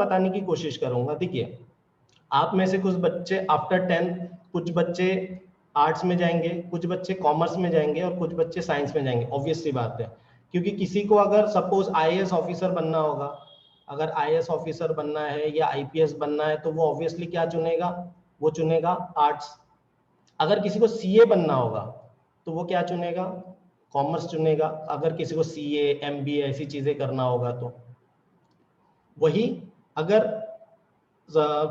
बताने की कोशिश करूंगा। देखिए, आप में से कुछ बच्चे आफ्टर 10th, कुछ बच्चे आर्ट्स में जाएंगे, कुछ बच्चे कॉमर्स में जाएंगे और कुछ बच्चे साइंस में जाएंगे। ऑब्वियस सी बात है, क्योंकि किसी को अगर सपोज आईएएस ऑफिसर बनना होगा, अगर आईएएस ऑफिसर बनना है या आईपीएस बनना है, तो वो ऑब्वियसली क्या चुनेगा, वो चुनेगा आर्ट्स। अगर किसी को सीए बनना होगा तो वो क्या चुनेगा, कॉमर्स चुनेगा। अगर किसी को सीए एमबीए ऐसी चीजें करना होगा तो वही। अगर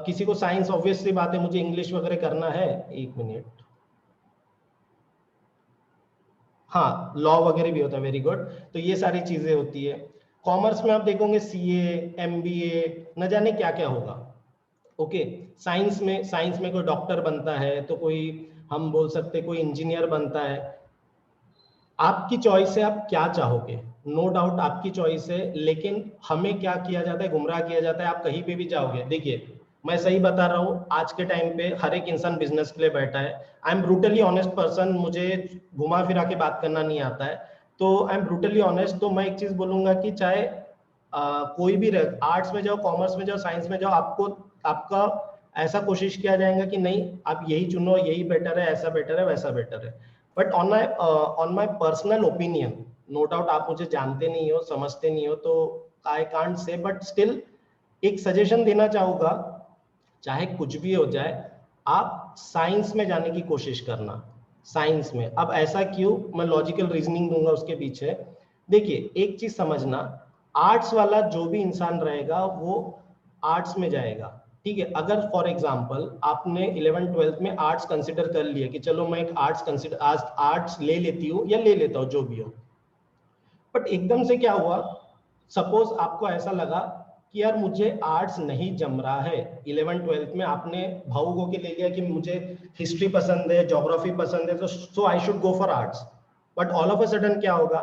किसी को साइंस, ऑब्वियस सी बात है, मुझे इंग्लिश वगैरह करना है, एक मिनट, हाँ लॉ वगैरह भी होता है, वेरी गुड। तो ये सारी चीजें होती है। कॉमर्स में आप देखोगे सीए एमबीए न जाने क्या क्या होगा। ओके, साइंस में कोई डॉक्टर बनता है, तो कोई हम बोल सकते कोई इंजीनियर बनता है। आपकी चॉइस है, आप क्या चाहोगे, नो डाउट आपकी चॉइस है, लेकिन हमें क्या किया जाता है, गुमराह किया जाता है, आप कहीं पे भी जाओगे। देखिए, मैं सही बता रहा हूँ, आज के टाइम पे हर एक इंसान बिजनेस के लिए बैठा है। I am brutally honest person, मुझे घुमा फिरा के बात करना नहीं आता है, तो आई एम ब्रूटली ऑनेस्ट। तो मैं एक चीज बोलूंगा कि चाहे कोई भी रहे, आर्ट्स में जाओ, कॉमर्स में जाओ, साइंस में जाओ, आपको आपका ऐसा कोशिश किया जाएगा कि नहीं आप यही चुनो, यही बेटर है, ऐसा बेटर है, वैसा बेटर है। But on my personal opinion, no doubt आप मुझे जानते नहीं हो, समझते नहीं हो, तो I can't say, but still एक सजेशन देना चाहूंगा, चाहे कुछ भी हो जाए, आप साइंस में जाने की कोशिश करना। साइंस में, अब ऐसा क्यों, मैं लॉजिकल रीजनिंग दूंगा उसके पीछे। देखिए, एक चीज समझना, आर्ट्स वाला जो भी इंसान रहेगा वो आर्ट्स में जाएगा। ठीक है, अगर फॉर एग्जांपल आपने 11th 12th में आर्ट्स कंसिडर कर लिया कि चलो मैं एक आर्ट्स ले लेती हूँ या ले लेता हूँ, जो भी हो, बट एकदम से क्या हुआ, सपोज आपको ऐसा लगा कि यार मुझे आर्ट्स नहीं जम रहा है, 11th 12th में आपने भावुकों के ले लिया कि मुझे हिस्ट्री पसंद है, ज्योग्राफी पसंद है, तो so I should go for arts. But all of a sudden क्या होगा,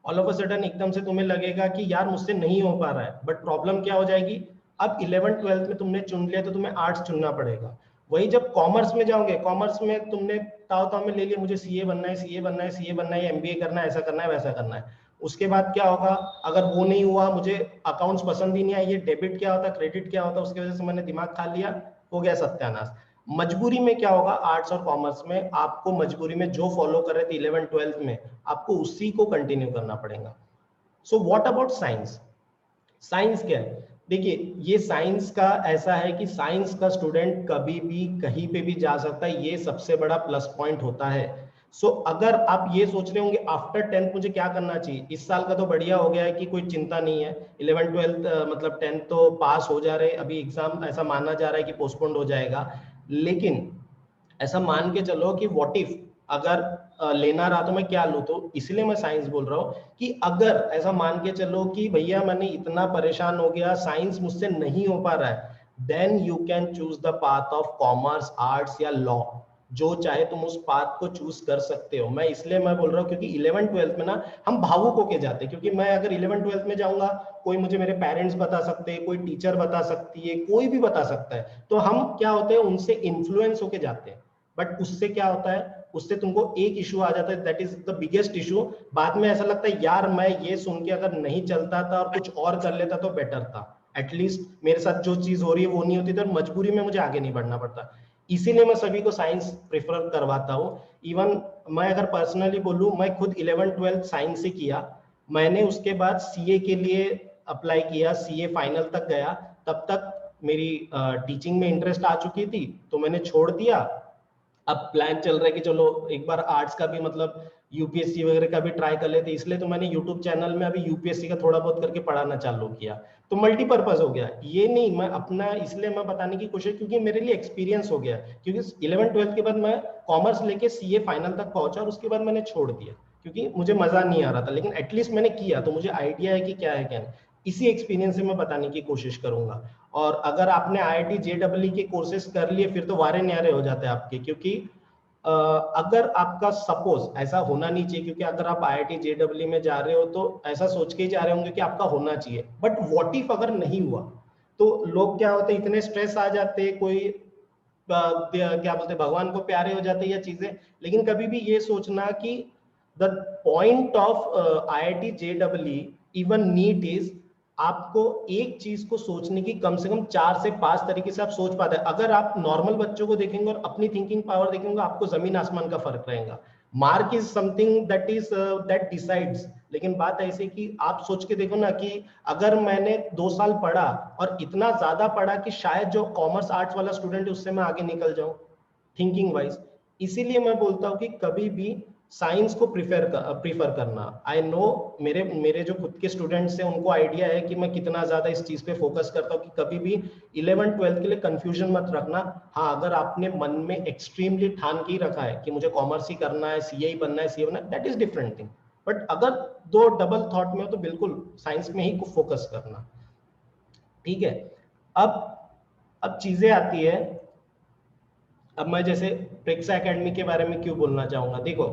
ऑल ऑफ अ सडन एकदम से तुम्हें लगेगा कि यार मुझसे नहीं हो पा रहा है। बट प्रॉब्लम क्या हो जाएगी, अब 11th 12th में तुमने चुन लिया तो तुम्हें आर्ट्स चुनना पड़ेगा। वही जब कॉमर्स में जाओगे, कॉमर्स में तुमने ताव ताव में ले लिया मुझे सीए बनना है, सीए बनना है, सीए बनना है, एमबीए करना है, ऐसा करना है, वैसा करना है। उसके बाद क्या होगा, अगर वो नहीं हुआ, मुझे अकाउंट्स पसंद ही नहीं आया, ये डेबिट क्या होता, क्रेडिट क्या होता, उसकी वजह से मैंने दिमाग खा लिया, हो गया सत्यानाश। मजबूरी में क्या होगा, आर्ट्स और कॉमर्स में आपको मजबूरी में जो फॉलो कर रहे थे 11th 12th में, आपको उसी को कंटिन्यू करना पड़ेगा। So what about science, science क्या है, देखिए ये साइंस का ऐसा है कि साइंस का स्टूडेंट कभी भी कहीं पे भी जा सकता है, ये सबसे बड़ा प्लस पॉइंट होता है। अगर आप ये सोच रहे होंगे आफ्टर 10th मुझे क्या करना चाहिए, इस साल का तो बढ़िया हो गया है कि कोई चिंता नहीं है, 11th 12th मतलब 10th तो पास हो जा रहे, अभी एग्जाम ऐसा माना जा रहा है कि पोस्टपोन्ड हो जाएगा। लेकिन ऐसा मान के चलो कि व्हाट इफ अगर लेना रहा तो मैं क्या लूं, तो इसलिए मैं साइंस बोल रहा हूं कि अगर ऐसा मान के चलो कि भैया मैंने इतना परेशान हो गया, साइंस मुझसे नहीं हो पा रहा है, then you can choose the path of commerce, arts या लॉ, जो चाहे तुम उस पाथ को चूज कर सकते हो। मैं इसलिए मैं बोल रहा हूँ क्योंकि 11th 12th में ना हम भावुक होके जाते हैं, क्योंकि मैं अगर 11th 12th में जाऊंगा, कोई मुझे मेरे पेरेंट्स बता सकते हैं, कोई टीचर बता सकती है, कोई भी बता सकता है, तो हम क्या होते हैं उनसे इन्फ्लुएंस होके जाते हैं। बट उससे क्या होता है, उससे तुमको एक इशू आ जाता है, that is the biggest issue. बाद में ऐसा लगता है यार मैं ये सुन के अगर नहीं चलता था और कुछ और कर लेता तो बेटर था, एटलीस्ट मेरे साथ जो चीज हो रही है वो नहीं होती थी और मजबूरी में मुझे आगे नहीं बढ़ना पड़ता। इसीलिए मैं सभी को साइंस प्रेफर करवाता हूँ। इवन मैं अगर पर्सनली बोलूँ, मैं खुद 11th 12th साइंस से किया, मैंने उसके बाद सीए के लिए अप्लाई किया, सीए फाइनल तक गया, तब तक मेरी टीचिंग में इंटरेस्ट आ चुकी थी, तो मैंने छोड़ दिया। अब प्लान चल रहा है कि चलो एक बार आर्ट्स का भी मतलब यूपीएससी वगैरह का भी ट्राई कर लेते, इसलिए तो मैंने यूट्यूब चैनल में अभी यूपीएससी का थोड़ा बहुत करके पढ़ाना चालू किया, तो मल्टीपर्पज हो गया। ये नहीं मैं अपना, इसलिए मैं बताने की कोशिश, क्योंकि मेरे लिए एक्सपीरियंस हो गया, क्योंकि 11th 12th के बाद मैं कॉमर्स लेके सीए फाइनल तक पहुंचा और उसके बाद मैंने छोड़ दिया क्योंकि मुझे मजा नहीं आ रहा था, लेकिन एटलीस्ट मैंने किया तो मुझे आइडिया है कि क्या है क्या नहीं। इसी एक्सपीरियंस से मैं बताने की कोशिश करूंगा। और अगर आपने आईआईटी जेईई के कोर्सेज कर लिए फिर तो वारे न्यारे हो जाते हैं आपके, क्योंकि अगर आपका सपोज ऐसा होना नहीं चाहिए, क्योंकि अगर आप आईआईटी जेईई में जा रहे हो तो ऐसा सोच के ही जा रहे होंगे कि आपका होना चाहिए, बट व्हाट इफ अगर नहीं हुआ, तो लोग क्या होते हैं इतने स्ट्रेस आ जाते हैं, कोई क्या बोलते हैं भगवान को प्यारे हो जाते हैं या चीजें। लेकिन कभी भी ये सोचना कि the point of IIT JEE even NEET is आपको एक चीज को सोचने की कम से कम 4 से 5 तरीके से आप सोच पाते हैं। अगर आप नॉर्मल बच्चों को देखेंगे और अपनी थिंकिंग पावर देखेंगे, आपको जमीन आसमान का फर्क रहेगा। Mark is something that decides, लेकिन बात ऐसी कि आप सोच के देखो ना कि अगर मैंने 2 साल पढ़ा और इतना ज्यादा पढ़ा कि शायद जो कॉमर्स आर्ट्स वाला स्टूडेंट है उससे मैं आगे निकल जाऊं थिंकिंग वाइज। इसीलिए मैं बोलता हूं कि कभी भी साइंस को प्रीफर करना। आई नो मेरे मेरे जो खुद के स्टूडेंट्स हैं उनको आइडिया है कि मैं कितना ज्यादा इस चीज पे फोकस करता हूँ कि कभी भी 11th-12th के लिए कंफ्यूजन मत रखना। हाँ, अगर आपने मन में एक्सट्रीमली ठान के ही रखा है कि मुझे कॉमर्स ही करना है, सीए ही बनना है, सीए बनना है, that is different thing. But अगर दो डबल थॉट में हो तो बिल्कुल साइंस में ही फोकस करना। ठीक है। अब चीजें आती है। अब मैं जैसे प्रेक्षा एकेडमी के बारे में क्यों बोलना चाहूंगा, देखो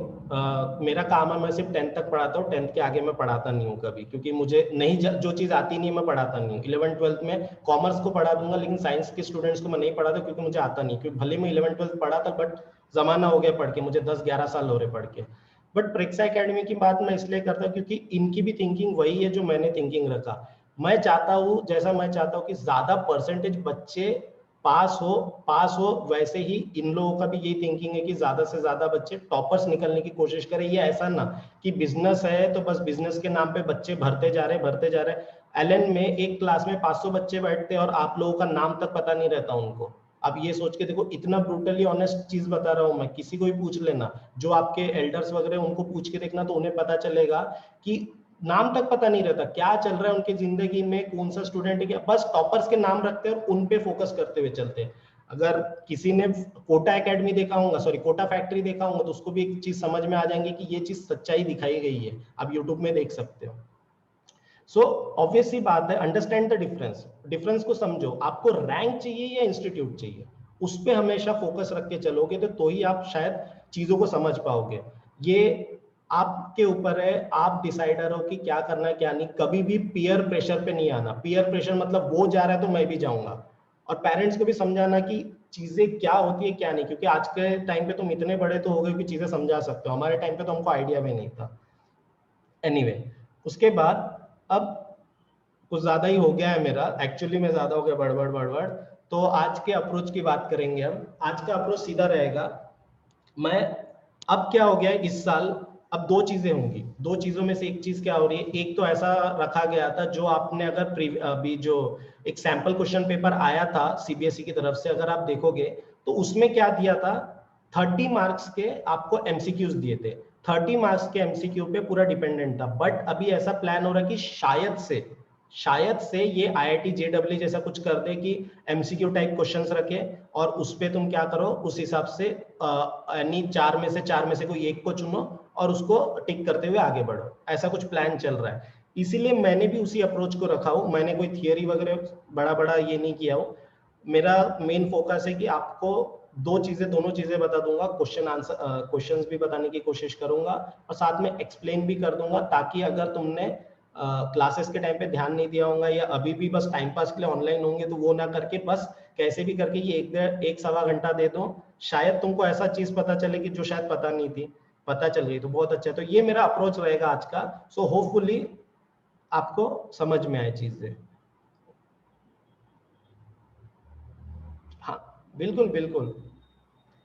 मेरा काम है मैं सिर्फ 10th तक पढ़ाता हूँ, 10th के आगे मैं पढ़ाता नहीं हूँ कभी, क्योंकि मुझे नहीं जो चीज आती नहीं है मैं पढ़ाता नहीं हूँ। 11th-12th में कॉमर्स को पढ़ा दूंगा लेकिन साइंस के स्टूडेंट्स को मैं नहीं पढ़ाता क्योंकि मुझे आता नहीं, क्योंकि भले मैं 11th-12th पढ़ा था बट जमाना हो गया पढ़ के, मुझे 10-11 साल हो रहे पढ़ के। बट प्रेक्षा एकेडमी की बात मैं इसलिए करता हूँ क्योंकि इनकी भी थिंकिंग वही है जो मैंने थिंकिंग रखा। मैं चाहता हूँ, जैसा मैं चाहता हूँ कि ज्यादा परसेंटेज बच्चे पास हो वैसे ही इन लोगों का भी यही थिंकिंग है कि ज्यादा से ज्यादा बच्चे टॉपर्स निकलने की कोशिश करें। ये ऐसा ना कि बिजनेस है तो बस बिजनेस के नाम पे बच्चे भरते जा रहे। एलन में एक क्लास में 500 बच्चे बैठते हैं और आप लोगों का नाम तक पता नहीं रहता उनको। अब ये सोच के देखो, इतना ब्रूटली ऑनेस्ट चीज बता रहा हूं मैं, किसी को भी पूछ लेना, जो आपके एल्डर्स वगैरह उनको पूछ के देखना तो उन्हें पता चलेगा कि नाम तक पता नहीं रहता क्या चल रहा है उनकी जिंदगी में, कौन सा स्टूडेंट है क्या, बस टॉपर्स के नाम रखते हैं और उन पे फोकस करते हुए चलते हैं। अगर किसी ने कोटा एकेडमी देखा होगा, सॉरी कोटा फैक्ट्री देखा होगा, तो उसको भी एक चीज समझ में आ जाएंगे कि ये चीज सच्चाई दिखाई गई है, आप यूट्यूब में देख सकते हो। सो ऑब्वियस सी बात है, अंडरस्टैंड द डिफरेंस को समझो। आपको रैंक चाहिए या इंस्टीट्यूट चाहिए, उस पर हमेशा फोकस रख के चलोगे तो ही आप शायद चीजों को समझ पाओगे। ये आपके ऊपर है, आप डिसाइडर हो कि क्या करना है क्या नहीं। कभी भी पीयर प्रेशर पे नहीं आना। पीयर प्रेशर मतलब वो जा रहा है तो मैं भी जाऊंगा। और पेरेंट्स को भी समझाना कि चीजें क्या होती है क्या नहीं, क्योंकि आज के टाइम पे तुम इतने बड़े तो हो गए कि चीजें समझा सकते हो, हमारे टाइम पे तो हमको आइडिया भी नहीं था। एनीवे, उसके बाद अब कुछ ज्यादा ही हो गया है मेरा, एक्चुअली में ज्यादा हो गया बड़बड़। तो आज के अप्रोच की बात करेंगे हम। आज का अप्रोच सीधा रहेगा। मैं अब क्या हो गया है इस साल, अब दो चीजें होंगी। दो चीजों में से एक चीज क्या हो रही है, एक तो ऐसा रखा गया था जो आपने अगर अभी जो एक सैंपल क्वेश्चन पेपर आया था सीबीएसई की तरफ से, अगर आप देखोगे तो उसमें क्या दिया था, 30 मार्क्स के आपको एमसीक्यूज दिए थे। 30 मार्क्स के एमसीक्यू पे पूरा डिपेंडेंट था। बट अभी ऐसा प्लान हो रहा है कि शायद से ये आईआईटी जेडब्ल्यू जैसा कुछ कर दे कि एमसीक्यू टाइप क्वेश्चंस रखे और उस पे तुम क्या करो, उस हिसाब से यानी चार में से कोई एक को चुनो और उसको टिक करते हुए आगे बढ़ो। ऐसा कुछ प्लान चल रहा है, इसीलिए मैंने भी उसी अप्रोच को रखा हूं। मैंने कोई थियरी वगैरह बड़ा ये नहीं किया हूं। मेरा मेन फोकस है कि आपको दोनों चीजें बता दूंगा, क्वेश्चंस भी बताने की कोशिश करूंगा और साथ में एक्सप्लेन भी कर दूंगा, ताकि अगर तुमने क्लासेस के टाइम पे ध्यान नहीं दिया होगा या अभी भी बस टाइम पास के लिए ऑनलाइन होंगे तो वो ना करके बस कैसे भी करके ये एक सवा घंटा दे दो, शायद तुमको ऐसा चीज पता चले कि जो शायद पता नहीं थी, पता चल गई तो बहुत अच्छा। तो ये मेरा अप्रोच रहेगा आज का। सो होपफुली आपको समझ में आए चीजें। हाँ, बिल्कुल बिल्कुल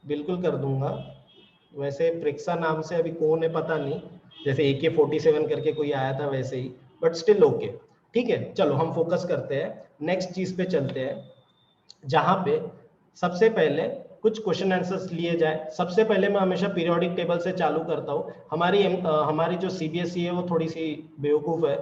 बिल्कुल कर दूंगा। वैसे प्रेक्षा नाम से अभी कौन है पता नहीं, जैसे AK-47 करके कोई आया था वैसे ही, बट स्टिल ओके। ठीक है, चलो हम फोकस करते हैं, नेक्स्ट चीज पे चलते हैं, जहां पे सबसे पहले कुछ क्वेश्चन आंसर्स लिए जाए। सबसे पहले मैं हमेशा पीरियोडिक टेबल से चालू करता हूँ। हमारी जो सीबीएसई है वो थोड़ी सी बेवकूफ है।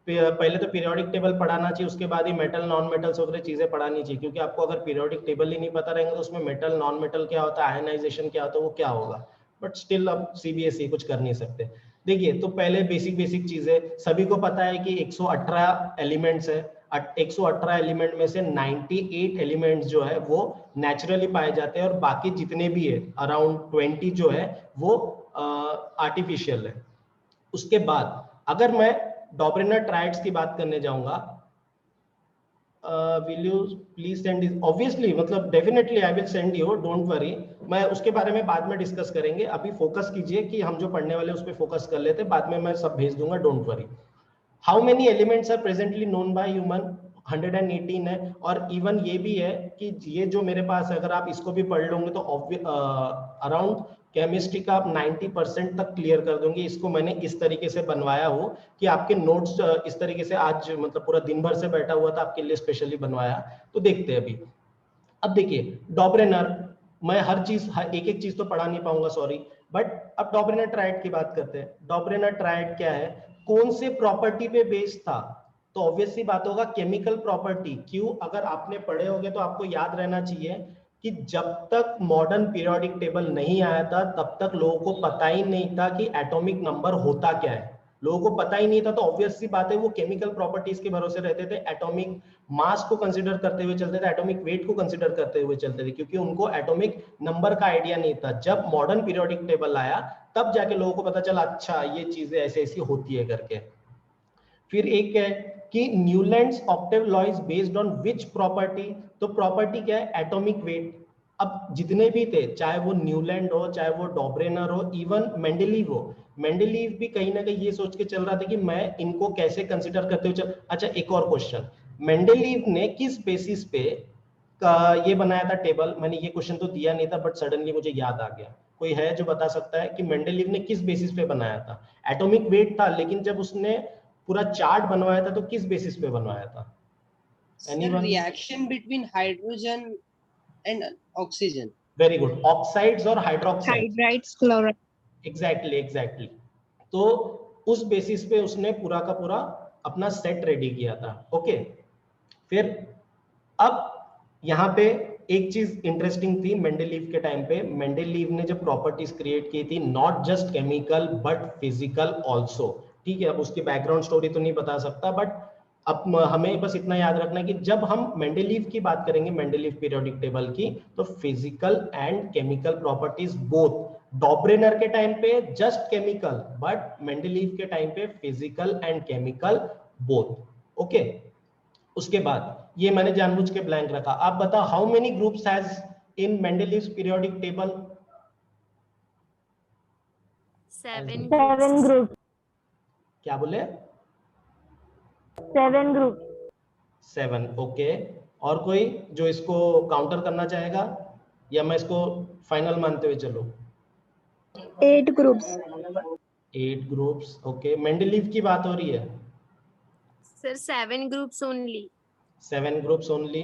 पहले तो पीरियोडिक टेबल पढ़ाना चाहिए, उसके बाद ही मेटल नॉन मेटल्स वगैरह चीजें पढ़ानी चाहिए, क्योंकि आपको अगर पीरियोडिक टेबल ही नहीं पता रहेंगे तो उसमें मेटल नॉन मेटल क्या होता है, आयनाइजेशन क्या होता है, वो क्या होगा। बट स्टिल अब सीबीएसई कुछ कर नहीं सकते। देखिए, तो पहले बेसिक चीजें सभी को पता है कि 118 एलिमेंट्स है। 118 एलिमेंट में से 98 एलिमेंट्स जो है वो नेचुरली पाए जाते हैं और बाकी जितने भी है अराउंड 20 जो है वो आर्टिफिशियल है। उसके बाद अगर मैं डॉबरिनर ट्राइड्स की बात करने जाऊंगा, will you please send, obviously मतलब definitely I will send you, don't worry. मैं उसके बारे में बाद में डिस्कस करेंगे, अभी फोकस कीजिए कि हम जो पढ़ने वाले उस पर फोकस कर लेते, बाद में मैं सब भेज दूंगा, don't worry. How many elements are presently known by human, 118 है। और इवन ये भी है कि ये जो मेरे पास अगर आप इसको भी पढ़ लोगे तो अराउंड केमिस्ट्री का आप 90% तक क्लियर कर दोगे। इसको मैंने इस तरीके से बनवाया हो कि आपके नोट्स इस तरीके से, आज मतलब पूरा दिन भर से बैठा हुआ था आपके लिए स्पेशली बनवाया। तो देखते हैं अभी। अब देखिए डॉबरेनर, मैं हर चीज एक एक चीज तो पढ़ा नहीं पाऊंगा, सॉरी, बट अब डॉबरेनर ट्रायड की बात करते हैं। डॉबरेनर ट्रायड क्या है, कौन से प्रॉपर्टी पे बेस्ड था? तो ऑब्वियसली बात होगा केमिकल प्रॉपर्टी। क्यों? अगर आपने पढ़े होंगे तो आपको याद रहना चाहिए कि जब तक मॉडर्न पीरियोडिक टेबल नहीं आया था तब तक लोगों को पता ही नहीं था कि एटॉमिक नंबर होता क्या है। लोगों को पता ही नहीं था, तो ऑब्वियस सी बात है वो केमिकल प्रॉपर्टीज के भरोसे रहते थे। एटॉमिक मास को कंसीडर करते हुए चलते थे, एटॉमिक वेट को कंसीडर करते हुए चलते थे, क्योंकि उनको एटॉमिक नंबर का आइडिया नहीं था। जब मॉडर्न पीरियोडिक टेबल आया तब जाके लोगों को पता चला अच्छा ये चीजें ऐसे ऐसी होती है करके। फिर एक है कि Newlands Octave law is based on which property? तो प्रॉपर्टी क्या है? Atomic weight. अब जितने भी थे, चाहे वो न्यूलैंड हो, चाहे वो डॉबरेनर हो, इवन मेंडेलीव हो, मेंडेलीव भी कहीं ना कहीं ये सोच के चल रहा था कि मैं इनको कैसे कंसिडर करते हुए चल। अच्छा एक और क्वेश्चन, मेंडेलीव ने किस बेसिस पे ये बनाया था टेबल? मैंने ये क्वेश्चन तो दिया नहीं था बट सडनली मुझे याद आ गया। कोई है जो बता सकता है कि मेंडेलीव ने किस बेसिस पे बनाया था? एटॉमिक वेट था, लेकिन जब उसने पूरा चार्ट बनवाया था तो किस बेसिस पे बनवाया था? Sir, reaction between hydrogen and oxygen. Very good, oxides और हाइड्रोक्साइड, हाइड्राइड्स, क्लोराइड। एग्जैक्टली। तो उस बेसिस पे उसने पूरा का पूरा अपना सेट रेडी किया था। ओके, फिर अब यहाँ पे एक चीज इंटरेस्टिंग थी मेंडेलीव के टाइम पे। मेंडेलीव ने जब प्रॉपर्टीज क्रिएट की थी, not just chemical but physical also. ठीक है, अब उसकी बैकग्राउंड स्टोरी तो नहीं बता सकता, बट अब हमें बस इतना याद रखना है कि जब हम मेंडेलीव की बात करेंगे, मेंडेलीव पीरियोडिक टेबल की, तो physical and chemical properties both. Dobereiner के टाइम पे जस्ट केमिकल, बट मेंडेलीव के टाइम पे physical and chemical both. Okay, उसके बाद ये मैंने जानबूझ के ब्लैंक रखा। आप बताओ how many groups has in Mendeleev's periodic table? 7 group. क्या बोले? 7 ग्रुप। 7, ओके। और कोई जो इसको काउंटर करना चाहेगा, या मैं इसको फाइनल मानते हुए चलूं? 8 ग्रुप्स। 8 groups, okay. मेंडेलीव की बात हो रही है? Sir 7 groups only. 7 groups only,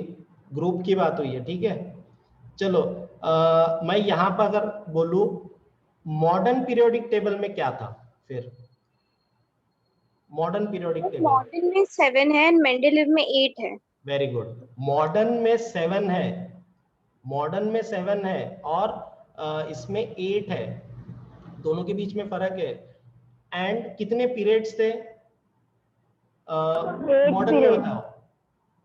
group की बात हुई है, ठीक है। चलो मैं यहाँ पर अगर बोलूं मॉडर्न पीरियोडिक टेबल में क्या था? फिर मॉडर्न पीरियोडिक टेबल, मॉडर्न में 7 है, मेंडेलीव में 8 है। Very good. मॉडर्न में 7 है, मॉडर्न में 7 है और इसमें 8 है, दोनों के बीच में फर्क है। एंड कितने पीरियड्स थे मॉडर्न में? बताओ।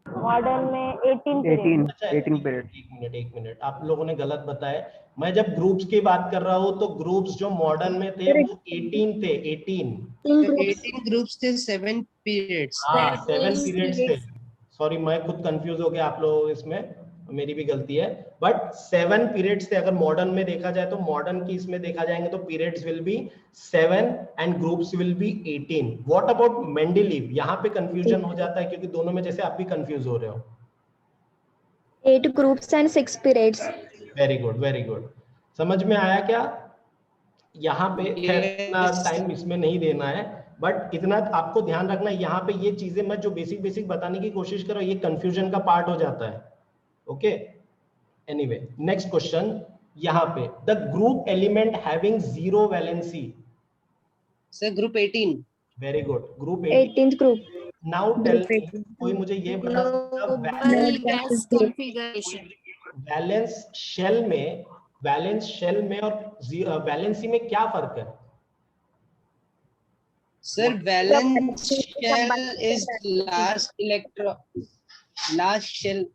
मॉडर्न में 18 पीरियड। अच्छा, 18 पीरियड। एक मिनट, आप लोगों ने गलत बताया। मैं जब ग्रुप्स की बात कर रहा हूँ तो ग्रुप्स जो मॉडर्न में थे वो 18 थे, 18। 18 ग्रुप्स थे, 7 पीरियड्स। हाँ 7 पीरियड्स थे। सॉरी, मैं खुद कंफ्यूज हो गया आप लोगों, इसमें मेरी भी गलती है। बट 7 पीरियड्स थे। अगर मॉडर्न में देखा जाए तो मॉडर्न की इसमें देखा जाएंगे तो periods will be 7 and groups will be 18। What about Mendeleev? यहाँ पे कंफ्यूजन हो जाता है क्योंकि दोनों में जैसे आप भी कंफ्यूज हो रहे हो। 8 groups and 6 periods. Very good, very good. समझ में आया क्या? यहाँ पे इतना टाइम इसमें नहीं देना है, बट इतना आपको ध्यान रखना है। यहाँ पे ये चीजें मैं जो बेसिक बेसिक बताने की कोशिश कर रहा हूँ, ये कंफ्यूजन का पार्ट हो जाता है। Okay, anyway, next question. यहाँ पे द ग्रुप एलिमेंट हैविंग 0 वैलेंसी। Sir group 18। Very good, group 18th group. Now tell me, कोई मुझे ये बता सकता है वैलेंस शेल में और वैलेंसी में क्या फर्क है? Sir valence shell is last electron, last shell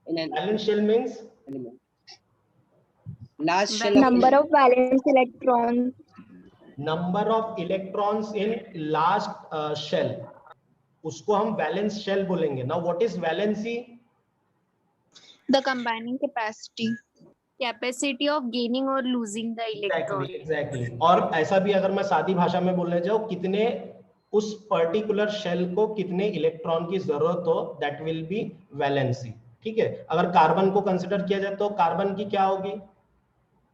in an valence shell means element. Last shell number of valence electron. Number of electrons in last shell, उसको हम वैलेंस शेल बोलेंगे ना। What is valency? The combining capacity of gaining और losing the electron. Exactly. और ऐसा भी अगर मैं सादी भाषा में बोलने जाऊं, कितने उस पर्टिकुलर शेल को कितने इलेक्ट्रॉन की जरूरत हो, दैट विल बी वैलेंसी। ठीक है, अगर कार्बन को कंसिडर किया जाए तो कार्बन की क्या होगी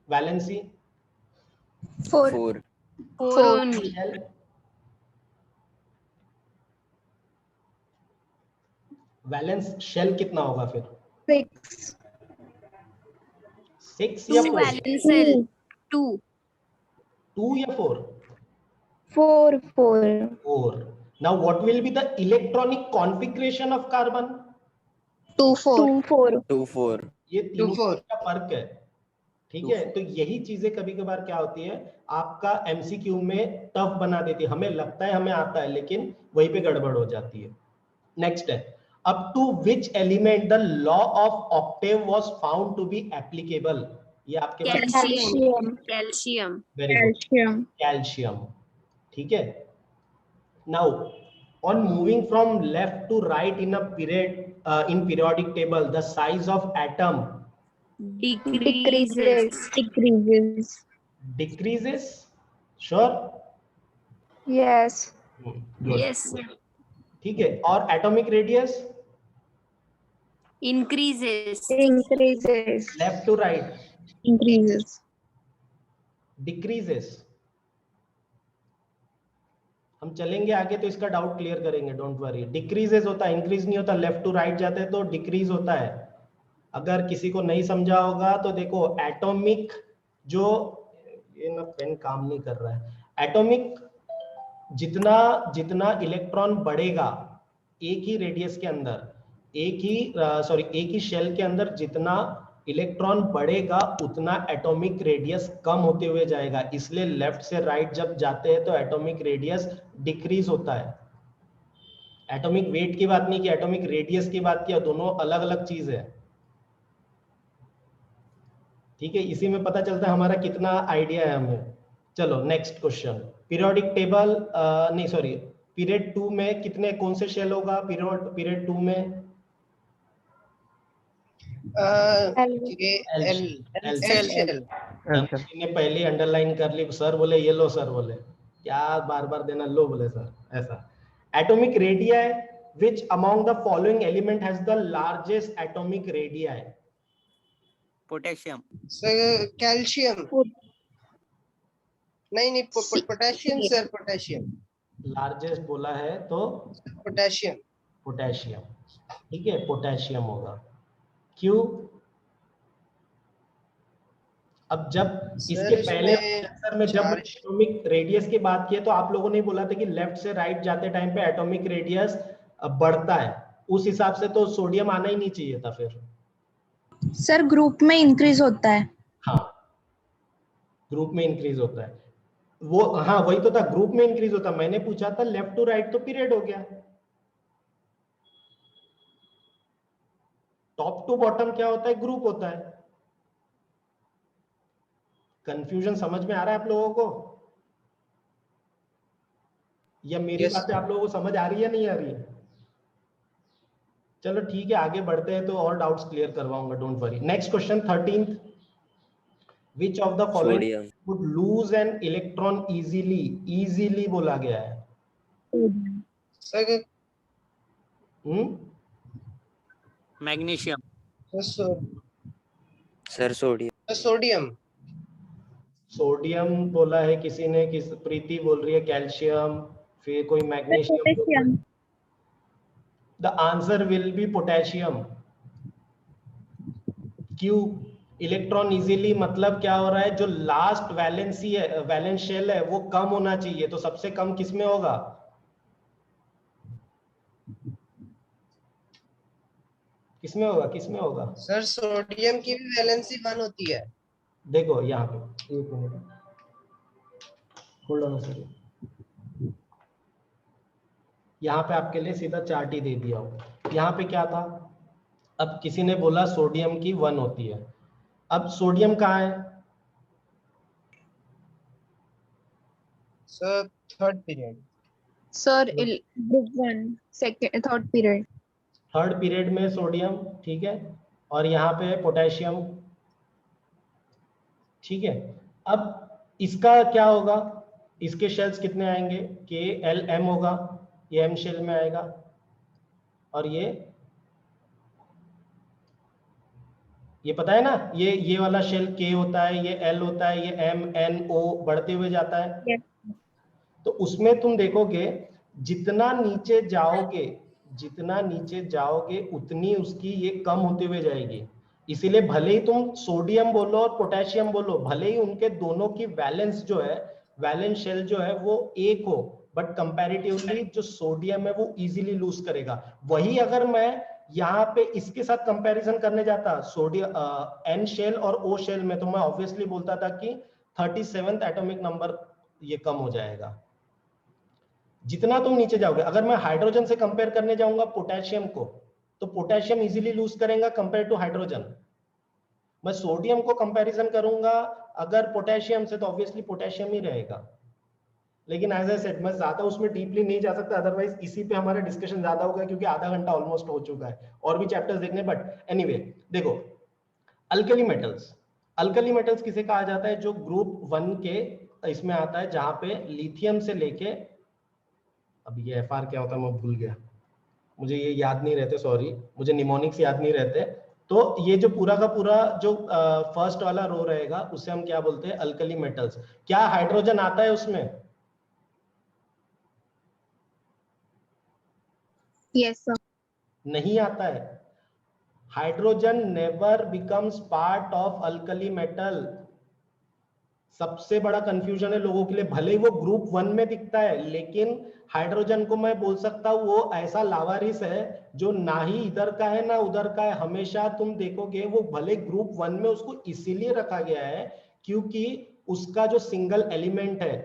valency? 4. 4. 4 only. Shell valence shell कितना होगा फिर? 6. 6 या 2 4? valence cell. 2. 2 या 4? 4. 4. Now what will be the electronic configuration of carbon? 2 4. 2. 4. 2 4. ये तीनों 4. का फर्क है। ठीक है, तो यही चीजें कभी कभार क्या होती है आपका एमसीक्यू में टफ बना देती है। हमें लगता है हमें आता है लेकिन वहीं पे गड़बड़ हो जाती है। नेक्स्ट है, up to which element the law of octave was found to be applicable? ये आपके पास Calcium. Calcium. Very good, calcium. ठीक है, now on moving from left to right in a periodic table, the size of atom Decreases. decreases. Sure? Yes. Good. Yes. ठीक है, और atomic radius Increases. Increases. Left to right Increases. Decreases. हम चलेंगे आगे तो इसका डाउट क्लियर करेंगे, don't worry. Decreases होता है, इंक्रीज नहीं होता। लेफ्ट टू राइट जाते हैं तो डिक्रीज होता है। अगर किसी को नहीं समझा होगा तो देखो, एटॉमिक जो, ये ना पेन काम नहीं कर रहा है। एटॉमिक जितना जितना इलेक्ट्रॉन बढ़ेगा एक ही रेडियस के अंदर, एक ही शेल के अंदर जितना इलेक्ट्रॉन बढ़ेगा उतना एटॉमिक रेडियस कम होते हुए जाएगा। इसलिए लेफ्ट से राइट जब जाते हैं तो एटॉमिक रेडियस डिक्रीज होता है। एटॉमिक वेट की बात नहीं की, एटॉमिक रेडियस की बात किया, दोनों अलग अलग चीज है। ठीक है, इसी में पता चलता है हमारा कितना आइडिया है हमें। चलो नेक्स्ट क्वेश्चन, पीरियोडिक टेबल नहीं सॉरी, पीरियड 2 में कितने कौन से शेल होगा पीरियड 2 में? ने पहले अंडरलाइन कर ली, सर बोले ये लो, सर बोले क्या बार बार देना, लो बोले सर ऐसा। Atomic radii, which among the following element has the largest atomic radii? Potassium. Calcium. नहीं पोटेशियम सर, पोटेशियम। लार्जेस्ट बोला है तो पोटेशियम। पोटेशियम। ठीक है, पोटेशियम होगा। क्यों? अब जब इसके पहले आंसर में जब एटॉमिक रेडियस की बात की तो आप लोगों ने बोला था कि लेफ्ट से राइट जाते टाइम पे एटॉमिक रेडियस बढ़ता है, उस हिसाब से तो सोडियम आना ही नहीं चाहिए था फिर। सर ग्रुप में इंक्रीज होता है। हाँ, ग्रुप में इंक्रीज होता है वो, हाँ वही तो था, ग्रुप में इंक्रीज होता। मैंने पूछा था लेफ्ट टू राइट तो पीरियड हो गया। टॉप टू बॉटम क्या होता है? ग्रुप होता है। कंफ्यूजन समझ में आ रहा है आप लोगों को, या मेरी बातें आप लोगों को समझ आ रही है नहीं आ रही है? चलो ठीक है, आगे बढ़ते हैं तो और डाउट्स क्लियर करवाऊंगा, don't worry. Next question 13th, which of the following would lose an electron easily बोला गया है। मैग्नीशियम। Sir sodium. सोडियम बोला है किसी ने, प्रीति बोल रही है कैल्शियम, फिर कोई magnesium. The answer will B potassium. क्यों? इलेक्ट्रॉन इजीली मतलब क्या हो रहा है, जो लास्ट वैलेंसी है, वैलेंस शेल है, वो कम होना चाहिए। तो सबसे कम किसमें होगा? किसमें होगा? सर सोडियम की भी वैलेंसी 1 होती है। देखो यहाँ पे, एक मिनट होल्ड ऑन सर, यहाँ पे आपके लिए सीधा चार्ट ही दे दिया हो। यहाँ पे क्या था, अब किसी ने बोला सोडियम की 1 होती है। अब सोडियम कहाँ है? Sir third period. Sir group 1 second third period. Third period में सोडियम, ठीक है, और यहाँ पे पोटेशियम। ठीक है, अब इसका क्या होगा? इसके शेल्स कितने आएंगे, के एल एम होगा, ये एम शेल में आएगा, और ये पता है ना, ये वाला शेल के होता है, ये एल होता है, ये एम एन ओ बढ़ते हुए जाता है। Yes. तो उसमें तुम देखोगे जितना नीचे जाओगे उतनी उसकी ये कम होते हुए जाएगी। इसीलिए भले ही तुम सोडियम बोलो और पोटेशियम बोलो, भले ही उनके दोनों की वैलेंस जो है, वैलेंस शेल जो है वो एक हो, बट कंपैरेटिवली जो सोडियम है वो इजीली लूज करेगा। वही अगर मैं यहाँ पे इसके साथ कंपैरिजन करने जाता सोडियम एन शेल और ओ शेल में, तो मैं ऑब्वियसली बोलता था कि 37th एटॉमिक नंबर ये कम हो जाएगा जितना तुम नीचे जाओगे। अगर मैं हाइड्रोजन से कंपेयर करने जाऊंगा पोटेशियम को, तो पोटेशियम इजीली लूज करेगा कंपेयर टू हाइड्रोजन। मैं सोडियम को कंपैरिजन करूंगा अगर पोटेशियम से, तो ऑब्वियसली पोटेशियम ही रहेगा। लेकिन एज आई सेड, मैं ज्यादा उसमें डीपली नहीं जा सकता, अदरवाइज इसी पे हमारा डिस्कशन ज्यादा होगा, क्योंकि आधा घंटा ऑलमोस्ट हो चुका है और भी चैप्टर्स देखने। बट एनीवे देखो, अल्कली मेटल्स किसे कहा जाता है, जो ग्रुप 1 के इसमें आता है, जहां पे लिथियम से लेके, अब ये एफआर क्या होता है मैं भूल गया, मुझे ये याद नहीं रहते, सॉरी, मुझे निमोनिक्स याद नहीं रहते। तो ये जो पूरा का पूरा जो फर्स्ट वाला रो रहेगा उसे हम क्या बोलते हैं, अल्कली मेटल्स। क्या हाइड्रोजन आता है उसमें? Yes, sir. नहीं आता है। Hydrogen never becomes part of alkali metal. सबसे बड़ा कंफ्यूजन है लोगों के लिए। भले ही वो ग्रुप 1 में दिखता है, लेकिन हाइड्रोजन को मैं बोल सकता हूँ वो ऐसा लावारिस है जो ना ही इधर का है ना उधर का है। हमेशा तुम देखोगे वो भले ग्रुप 1 में उसको इसीलिए रखा गया है क्योंकि उसका जो सिंगल एलिमेंट है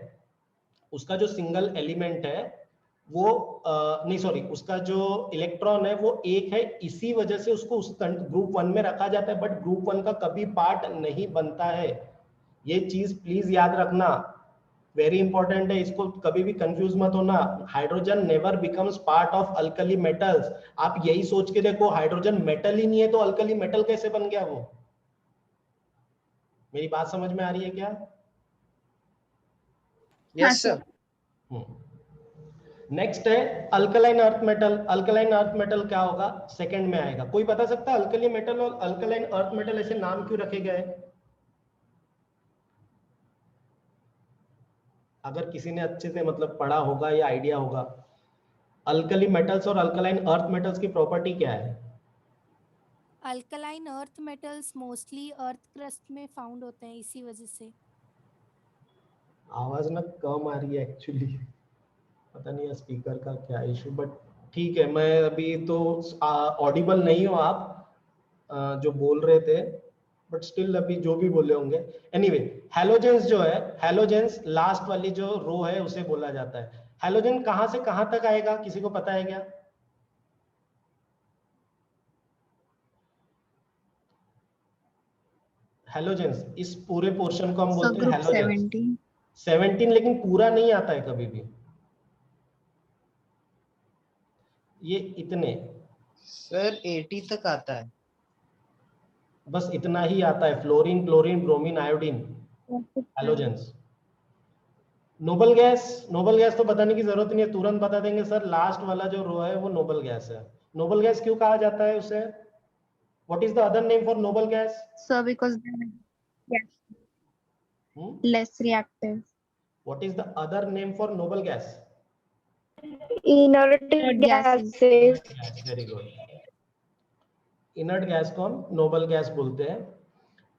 वो नहीं सॉरी, उसका जो इलेक्ट्रॉन है वो एक है, इसी वजह से उसको उस ग्रुप 1 में रखा जाता है, बट ग्रुप 1 का कभी पार्ट नहीं बनता है। ये चीज प्लीज याद रखना, वेरी इंपॉर्टेंट है, इसको कभी भी कंफ्यूज मत होना। Hydrogen never becomes part of alkali metals. आप यही सोच के देखो, हाइड्रोजन मेटल ही नहीं है तो अल्कली मेटल कैसे बन गया वो? मेरी बात समझ में आ रही है क्या? Yes sir. नेक्स्ट है alkaline earth metal. Alkaline earth metal क्या होगा, सेकंड में आएगा। कोई बता सकता है अल्कली मेटल और अल्कलाइन अर्थ मेटल ऐसे नाम क्यों रखे गए? अगर किसी ने अच्छे से मतलब पढ़ा होगा या आइडिया होगा, अल्कली मेटल्स और अल्कलाइन अर्थ मेटल्स की प्रॉपर्टी क्या है? Alkaline earth metals mostly earth crust में फाउंड होते हैं, इसी वजह से। आवाज ना कम आ रही है एक्चुअली, पता नहीं स्पीकर का क्या इशू, बट ठीक है। मैं अभी तो ऑडिबल नहीं हो आप जो बोल रहे थे, बट स्टिल अभी जो भी बोले होंगे। एनीवे, हैलोजेंस जो है, हैलोजेंस लास्ट वाली जो रो है उसे बोला जाता है। हैलोजन कहां से कहां तक आएगा, किसी को पता है क्या? हैलोजेंस, इस पूरे पोर्शन को हम बोलते हैं Subgroup हैलोजेंस। 17. 17, लेकिन पूरा नहीं आता है कभी भी, ये इतने सर 80 तक आता है। बस इतना ही आता है, fluorine, chlorine, bromine, iodine, halogens. Noble gas तो बताने की जरूरत नहीं है, तुरंत बता देंगे सर, लास्ट वाला जो रो है वो नोबल गैस है। नोबल गैस क्यों कहा जाता है उसे? What is the other name for noble gas? So because yes, less reactive. What is the other name for noble gas? Inert gases. gases. Very good. Inert gas को हम noble gas बोलते हैं।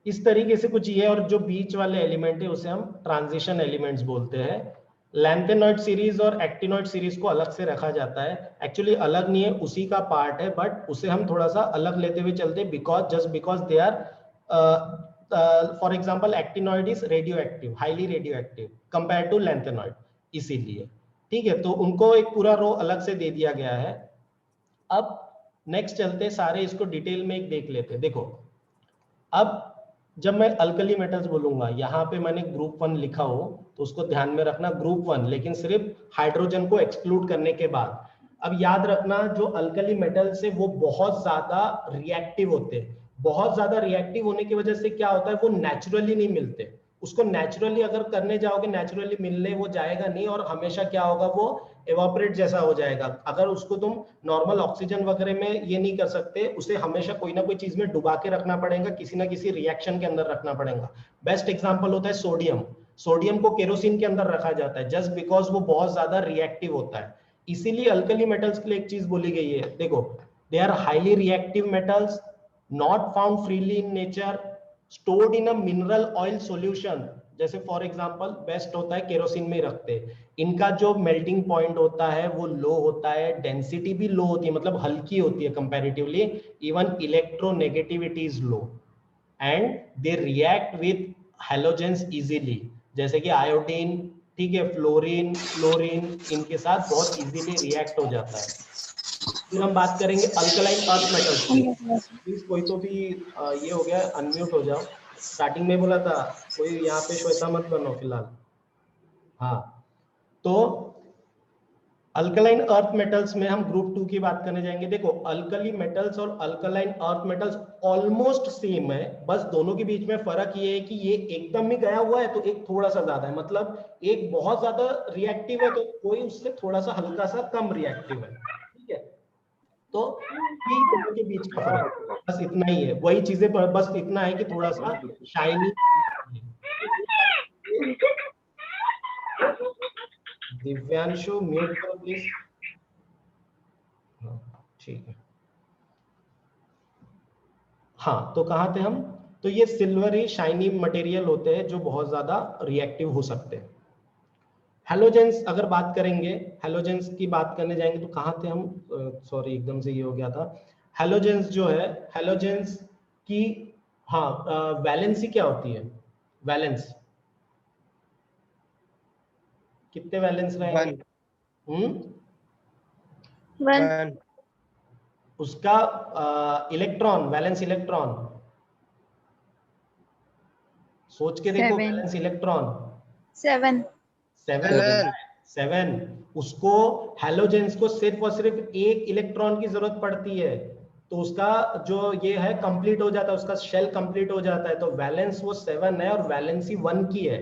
इस तरीके से कुछ ये, और जो बीच वाले एलिमेंट है उसे हम ट्रांजिशन एलिमेंट्स बोलते हैं। लैंथेनॉइड सीरीज और एक्टिनॉइड सीरीज को अलग से रखा जाता है। एक्चुअली अलग नहीं है, उसी का पार्ट है, बट उसे हम थोड़ा सा अलग लेते हुए चलते हैं, because they are, for example actinoid is radioactive, highly radioactive compare to lanthanoid, इसीलिए। ठीक है, तो उनको एक पूरा रो अलग से दे दिया गया है। अब नेक्स्ट चलते, सारे इसको डिटेल में एक देख लेते। देखो, अब जब मैं अल्कली मेटल्स बोलूंगा, यहाँ पे मैंने ग्रुप 1 लिखा हो तो उसको ध्यान में रखना, ग्रुप 1, लेकिन सिर्फ हाइड्रोजन को एक्सक्लूड करने के बाद। अब याद रखना, जो अल्कली मेटल्स है वो बहुत ज्यादा रिएक्टिव होते हैं। बहुत ज्यादा रिएक्टिव होने की वजह से क्या होता है, वो नेचुरली नहीं मिलते, उसको नेचुरली अगर करने जाओगे, नेचुरली मिलने वो जाएगा नहीं, और हमेशा क्या होगा, वो एवापोरेट जैसा हो जाएगा। अगर उसको तुम नॉर्मल ऑक्सीजन वगैरह में ये नहीं कर सकते, उसे हमेशा कोई ना कोई चीज में डुबा के रखना पड़ेगा, किसी ना किसी रिएक्शन के अंदर रखना पड़ेगा। बेस्ट एग्जांपल होता है सोडियम। सोडियम को केरोसिन के अंदर रखा जाता है जस्ट बिकॉज वो बहुत ज्यादा रिएक्टिव होता है। इसीलिए अल्कली मेटल्स के लिए एक चीज बोली गई है, देखो, they are highly reactive metals, not found freely in nature, stored in a mineral oil solution. जैसे फॉर एग्जांपल बेस्ट होता है केरोसिन में रखते, इनका जो मेल्टिंग पॉइंट होता है वो लो होता है, डेंसिटी भी लो होती है, मतलब हल्की होती है comparatively, even electronegativity is low, and they react with halogens easily, जैसे कि आयोडीन, ठीक है, फ्लोरीन, क्लोरीन, इनके साथ बहुत इजीली रिएक्ट हो जाता है। फिर हम बात करेंगे अल्कलाइन अर्थ मेटल्स की। प्लीज कोई तो भी ये हो गया, अनम्यूट हो जाओ। स्टार्टिंग में बोला था कोई यहाँ पे श्वेता मत बनो फिलहाल। हाँ, तो अल्कलाइन अर्थ मेटल्स में हम ग्रुप 2 की बात करने जाएंगे। देखो, अल्कली मेटल्स और alkaline earth metals almost same है, बस दोनों के बीच में फर्क ये है कि ये एकदम ही गया हुआ है तो एक थोड़ा सा ज्यादा है, मतलब एक बहुत ज्यादा रिएक्टिव है तो कोई उससे थोड़ा सा हल्का सा कम रिएक्टिव है, ठीक है। तो ये दोनों के बीच का फर्क बस इतना ही है, वही चीजें बस इतना है कि थोड़ा सा शाइनी। दिव्यांशु म्यूट करो प्लीज। ठीक है, हाँ, तो कहाँ थे हम? तो ये सिल्वरी शाइनी मटेरियल होते हैं जो बहुत ज्यादा रिएक्टिव हो सकते हैं। हैलोजेंस अगर बात करेंगे, हैलोजेंस की बात करने जाएंगे तो कहाँ थे हम? सॉरी, एकदम से ये हो गया था। हैलोजेंस जो है, हैलोजेंस की, हाँ, वैलेंसी क्या होती है? वैलेंस कितने वैलेंस रहेंगे? One. उसका इलेक्ट्रॉन, वैलेंस इलेक्ट्रॉन सोच के देखो, Seven. Valence electron 7. 7। उसको हैलोजेंस को सिर्फ और सिर्फ एक इलेक्ट्रॉन की जरूरत पड़ती है, तो उसका जो ये है कंप्लीट हो जाता है, उसका शेल कंप्लीट हो जाता है। तो वैलेंस वो 7 है और वैलेंसी 1 की है।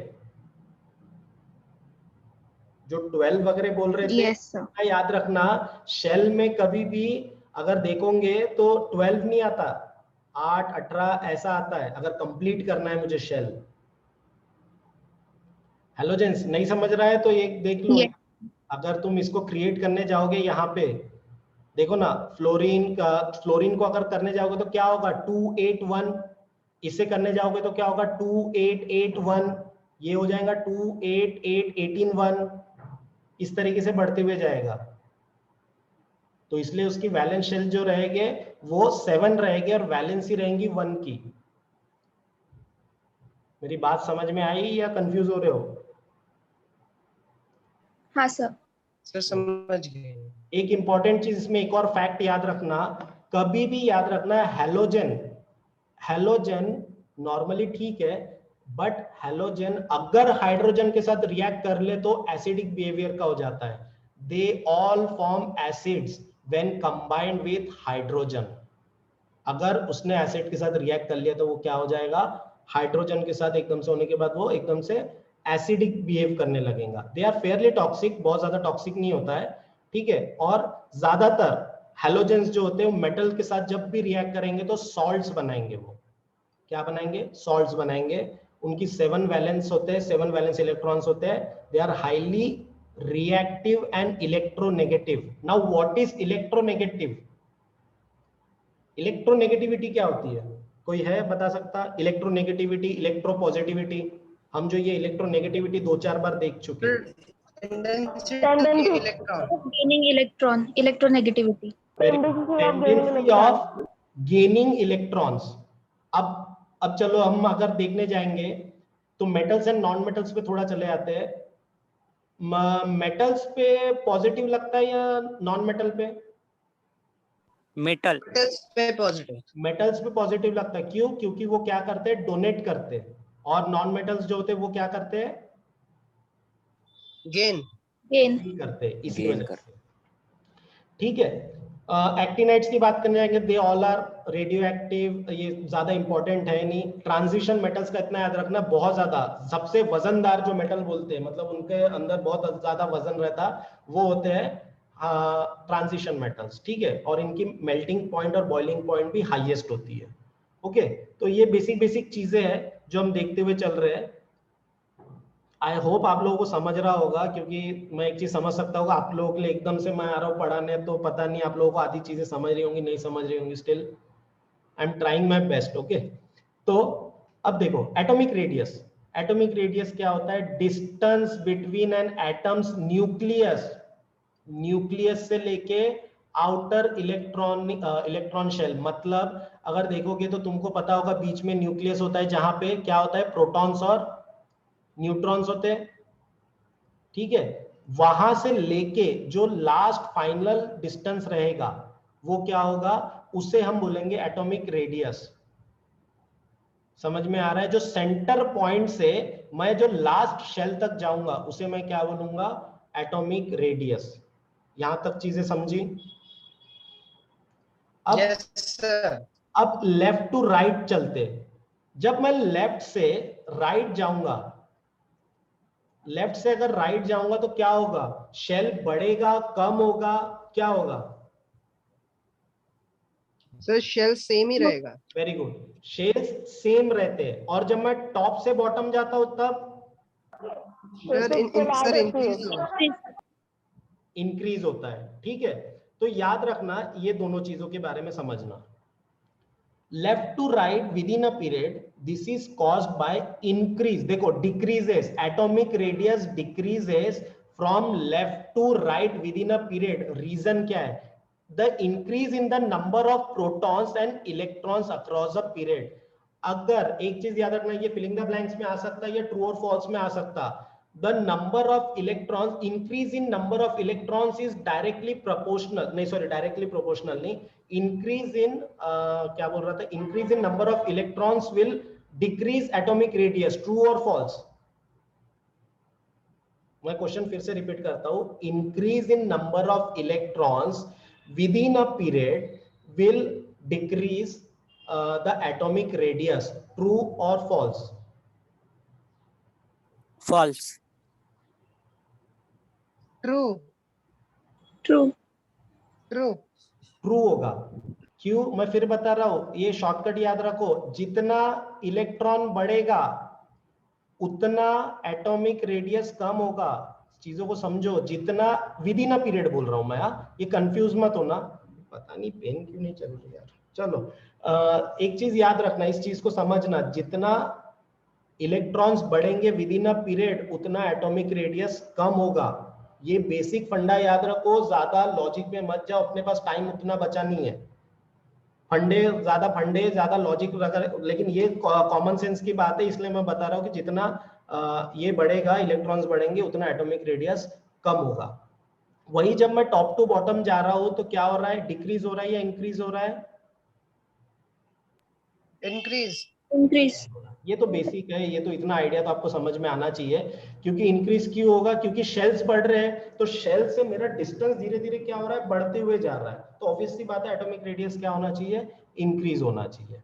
जो 12 वगैरह बोल रहे थे, Yes, sir. याद रखना, शेल में कभी भी अगर देखोगे तो 12 नहीं आता, 8, 18 ऐसा आता है अगर कंप्लीट करना है मुझे शेल। हैलोजेंस नहीं समझ रहा है तो एक देख लो। Yes. अगर तुम इसको क्रिएट करने जाओगे, यहाँ पे देखो ना, फ्लोरीन को अगर करने जाओगे तो क्या होगा? 281। इसे करने जाओगे तो क्या होगा? 2881। ये हो जाएगा 28881। इस तरीके से बढ़ते हुए जाएगा। तो इसलिए उसकी वैलेंस शेल जो रहेंगे वो 7 रहेंगे और वैलेंसी रहेंगी 1 की। मेरी बात समझ में आई या कंफ्यूज हो रहे हो? हाँ सर। सर समझ गए। एक इंपॉर्टेंट चीज इसमें, एक और फैक्ट याद रखना, कभी भी याद रखना, हैलोजन नॉर्मली ठीक है, बट हैलोजन अगर हाइड्रोजन के साथ रिएक्ट कर ले तो एसिडिक बिहेवियर का हो जाता है। They all form acids when combined with hydrogen. अगर उसने एसिड के साथ रिएक्ट कर लिया तो वो क्या हो जाएगा? हाइड्रोजन के साथ एकदम से होने के बाद वो एकदम से एसिडिक बिहेव करने लगेगा। दे आर फेयरली टॉक्सिक, बहुत ज्यादा टॉक्सिक नहीं होता है, ठीक है। और ज्यादातर हैलोजेंस जो होते हैं वो मेटल के साथ जब भी रिएक्ट करेंगे तो सॉल्ट्स बनाएंगे। वो क्या बनाएंगे? सॉल्ट्स बनाएंगे। उनकी 7 वैलेंस होते हैं, 7 वैलेंस इलेक्ट्रॉन्स होते हैं। They are highly reactive and electronegative. Now what is electronegative? Electronegativity क्या होती है? कोई है बता सकता? इलेक्ट्रोनेगेटिविटी, इलेक्ट्रोपॉजिटिविटी, हम जो ये इलेक्ट्रोनेगेटिविटी 2-4 बार देख चुके हैं। Tendency electron. Gaining electron. Electronegativity. Tendency of gaining electrons. अब चलो हम अगर देखने जाएंगे तो मेटल्स एंड नॉन मेटल्स पे थोड़ा चले आते हैं। मेटल्स पे पॉजिटिव लगता है या नॉन मेटल पे? मेटल। पे पॉजिटिव। मेटल्स पे पॉजिटिव लगता है, क्यों? क्योंकि वो क्या करते हैं? डोनेट करते हैं। और नॉन मेटल्स जो होते हैं वो क्या करते हैं? Gain Gain. करते हैं, इसी Gain वजह कर। से, ठीक है। एक्टिनाइट्स की बात करने जाएंगे, they all are radioactive, ये ज्यादा इंपॉर्टेंट है नहीं। ट्रांजिशन मेटल्स का इतना याद रखना, बहुत ज्यादा सबसे वजनदार जो मेटल बोलते हैं, मतलब उनके अंदर बहुत ज्यादा वजन रहता, वो होते हैं ट्रांजिशन मेटल्स, ठीक है, और इनकी मेल्टिंग पॉइंट और बॉइलिंग पॉइंट भी हाईएस्ट होती है। ओके, तो ये बेसिक चीजें हैं जो हम देखते हुए चल रहे हैं। आई होप आप लोगों को समझ रहा होगा, क्योंकि मैं एक चीज समझ सकता हूँ, आप लोगों के लिए एकदम से मैं आ रहा हूँ पढ़ाने, तो पता नहीं आप लोगों को आधी चीजें समझ रही होंगी, नहीं समझ रही होंगी, still I am trying my best. Okay, तो अब देखो एटॉमिक रेडियस। एटॉमिक रेडियस क्या होता है? Distance between an atoms nucleus, nucleus से लेके आउटर इलेक्ट्रॉन शेल। मतलब अगर देखोगे तो तुमको पता होगा बीच में न्यूक्लियस होता है, जहां पे क्या होता है, प्रोटॉन्स और न्यूट्रॉन्स होते हैं, ठीक है। वहां से लेके जो लास्ट फाइनल डिस्टेंस रहेगा वो क्या होगा, उसे हम बोलेंगे एटॉमिक रेडियस। समझ में आ रहा है? जो सेंटर पॉइंट से मैं जो लास्ट शेल तक जाऊंगा उसे मैं क्या बोलूंगा, एटॉमिक रेडियस। यहां तक चीजें समझी? अब Yes, sir. अब लेफ्ट टू राइट चलते। जब मैं लेफ्ट से राइट जाऊंगा, लेफ्ट से अगर राइट जाऊंगा तो क्या होगा, शेल बढ़ेगा, कम होगा, क्या होगा? सर शेल सेम ही रहेगा। वेरी गुड, शेल्स सेम रहते हैं। और जब मैं टॉप से बॉटम जाता हूं तब सर इंक्रीज होगा। इंक्रीज होता है, ठीक है। तो याद रखना ये दोनों चीजों के बारे में समझना। Left to right within a period, this is caused by increase. देखो decreases, atomic radius decreases from left to right within a period. Reason क्या है? The increase in the number of protons and electrons across a period. अगर एक चीज याद रखना, ये filling the blanks में आ सकता है या ट्रू और फॉल्स में आ सकता। The number of electrons, increase in number of electrons is directly proportional, नहीं sorry directly proportional नहीं, increase in क्या बोल रहा था, increase in number of electrons will decrease atomic radius, true or false? मैं क्वेश्चन फिर से रिपीट करता हूं, increase in number of electrons within a period will decrease the atomic radius, true or false? false. True True. True. True होगा। क्यों? मैं फिर बता रहा हूं, ये शॉर्टकट याद रखो, जितना इलेक्ट्रॉन बढ़ेगा उतना एटॉमिक रेडियस कम होगा। चीजों को समझो, जितना विद इन अ पीरियड बोल रहा हूं मैं, ये कंफ्यूज मत होना। पता नहीं पेन क्यों नहीं चल रही यार। चलो एक चीज याद रखना, इस चीज को समझना, जितना इलेक्ट्रॉन्स बढ़ेंगे विद इन अ पीरियड उतना एटॉमिक रेडियस कम होगा। ये बेसिक फंडा याद रखो, ज्यादा लॉजिक में मत जाओ, अपने पास टाइम उतना बचा नहीं है। फंडे ज्यादा लॉजिक, लेकिन ये कॉमन सेंस की बात है, इसलिए मैं बता रहा हूँ कि जितना ये बढ़ेगा, इलेक्ट्रॉन्स बढ़ेंगे, उतना एटॉमिक रेडियस कम होगा। वही जब मैं टॉप टू बॉटम जा रहा हूँ तो क्या हो रहा है, डिक्रीज हो रहा है या इंक्रीज हो रहा है? इंक्रीज। Increase. ये तो बेसिक है, ये तो इतना आइडिया तो आपको समझ में आना चाहिए। क्योंकि इंक्रीज क्यों होगा? क्योंकि शेल्स बढ़ रहे हैं, तो शेल से मेरा डिस्टेंस धीरे धीरे क्या हो रहा है, बढ़ते हुए जा रहा है। तो ऑब्वियस सी बात है एटॉमिक रेडियस क्या होना चाहिए, इंक्रीज होना चाहिए,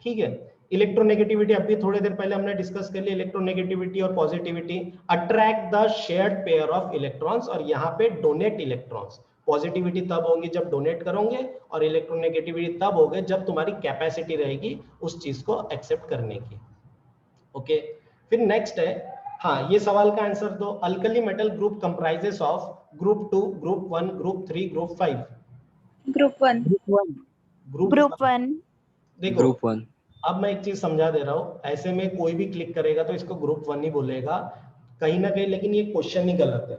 ठीक है। इलेक्ट्रोनेगेटिविटी अभी थोड़ी देर पहले हमने डिस्कस कर लिया, इलेक्ट्रोनेगेटिविटी और positivity. Attract the shared pair of electrons, और यहाँ पे डोनेट इलेक्ट्रॉन्स। पॉजिटिविटी तब होगी जब डोनेट करोगे, और इलेक्ट्रोनेगेटिविटी तब होगी जब तुम्हारी कैपेसिटी रहेगी उस चीज को एक्सेप्ट करने की। ओके, फिर नेक्स्ट है, हाँ ये सवाल का आंसर दो। Alkali metal group comprises of group 2, group 1, group 3, group 5। Group 1. Group 1. देखो ग्रुप 1। अब मैं एक चीज समझा दे रहा हूँ, ऐसे में कोई भी क्लिक करेगा तो इसको ग्रुप 1 ही बोलेगा कहीं ना कहीं, लेकिन ये क्वेश्चन ही गलत है।